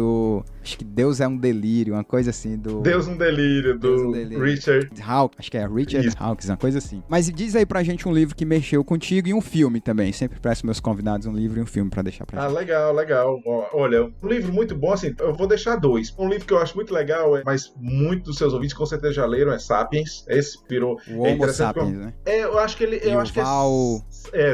acho que Deus é um Delírio, uma coisa assim Deus um Delírio, do Richard Hawkins, acho que é Richard Hawkins, uma coisa assim. Mas diz aí pra gente um livro que mexeu contigo e um filme também, sempre peço meus convidados um livro e um filme pra deixar pra gente. Legal. Olha, um livro muito bom, assim, eu vou deixar 2. Um livro que eu acho muito legal, mas muitos dos seus ouvintes com certeza já leram, é Sapiens. Esse virou... O Homo Sapiens, né? Eu acho que ele...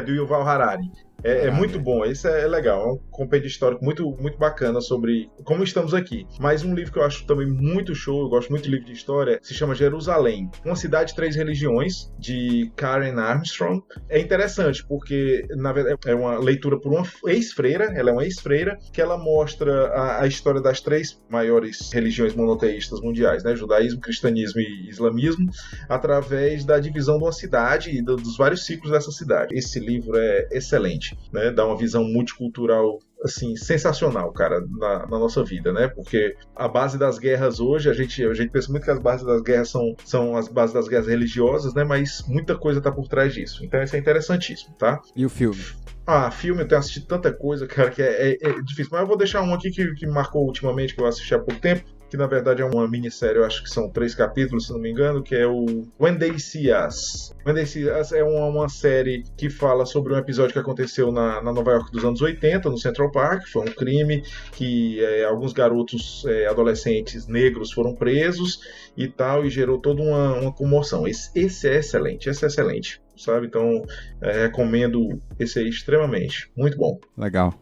do Yuval Harari. É muito bom, esse é legal, é um compêndio histórico muito, muito bacana sobre como estamos aqui. Mas um livro que eu acho também muito show, eu gosto muito de livro de história, se chama Jerusalém, Uma Cidade, Três Religiões, de Karen Armstrong. É interessante porque, na verdade, é uma leitura por uma ex-freira, ela é uma ex-freira, que ela mostra a história das 3 maiores religiões monoteístas mundiais, né? Judaísmo, cristianismo e islamismo, através da divisão de uma cidade e dos vários ciclos dessa cidade. Esse livro é excelente. Né, dá uma visão multicultural assim, sensacional, cara, na nossa vida, né? Porque a base das guerras hoje, a gente pensa muito que as bases das guerras são as bases das guerras religiosas, né? Mas muita coisa tá por trás disso. Então isso é interessantíssimo, tá? E o filme? Filme, eu tenho assistido tanta coisa, cara, que é difícil. Mas eu vou deixar um aqui que me marcou ultimamente, que eu assisti há pouco tempo, que na verdade é uma minissérie, eu acho que são 3 capítulos, se não me engano, que é o When They See Us. When They See Us é uma série que fala sobre um episódio que aconteceu na Nova York dos anos 80, no Central Park. Foi um crime que alguns garotos adolescentes negros foram presos e tal, e gerou toda uma comoção. Esse é excelente, sabe? Então, recomendo esse aí extremamente. Muito bom. Legal.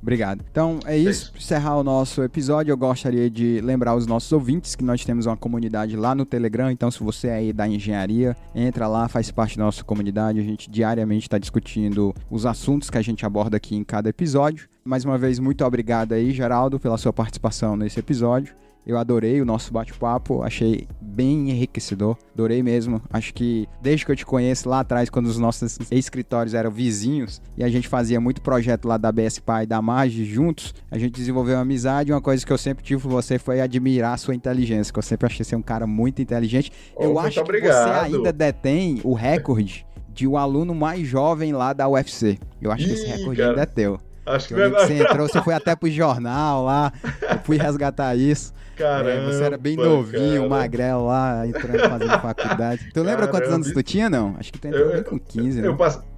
Obrigado. Então, é isso. Para encerrar o nosso episódio, eu gostaria de lembrar os nossos ouvintes que nós temos uma comunidade lá no Telegram. Então, se você é aí da engenharia, entra lá, faz parte da nossa comunidade. A gente diariamente está discutindo os assuntos que a gente aborda aqui em cada episódio. Mais uma vez, muito obrigado aí, Geraldo, pela sua participação nesse episódio. Eu adorei o nosso bate-papo, achei bem enriquecedor, adorei mesmo. Acho que desde que eu te conheço lá atrás, quando os nossos escritórios eram vizinhos e a gente fazia muito projeto lá da BSPA e da Mage juntos, a gente desenvolveu uma amizade. Uma coisa que eu sempre tive por você foi admirar a sua inteligência, que eu sempre achei você um cara muito inteligente. Eu acho que você ainda detém o recorde de o aluno mais jovem lá da UFC. Eu acho que esse recorde ainda é teu. Acho que você entrou, você foi até pro jornal lá, eu fui resgatar isso. Caramba, você era bem novinho, magrelo lá, entrando, fazendo faculdade. Tu lembra quantos anos tu tinha, não? Acho que tu entrou bem com 15, né?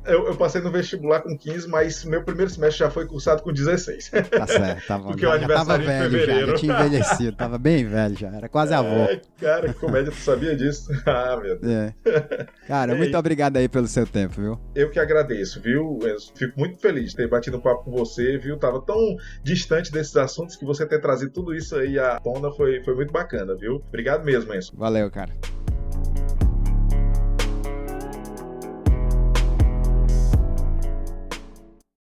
Eu passei no vestibular com 15, mas meu primeiro semestre já foi cursado com 16. Tá certo, tava porque o aniversário tava velho, em fevereiro. Já tinha envelhecido, tava bem velho já, era quase avô. Cara, que comédia, tu sabia disso? Ah, meu Deus. Cara, muito obrigado aí pelo seu tempo, viu? Eu que agradeço, viu? Eu fico muito feliz de ter batido um papo com você, viu? Tava tão distante desses assuntos que você ter trazido tudo isso aí à tona foi muito bacana, viu? Obrigado mesmo, Enzo. Valeu, cara.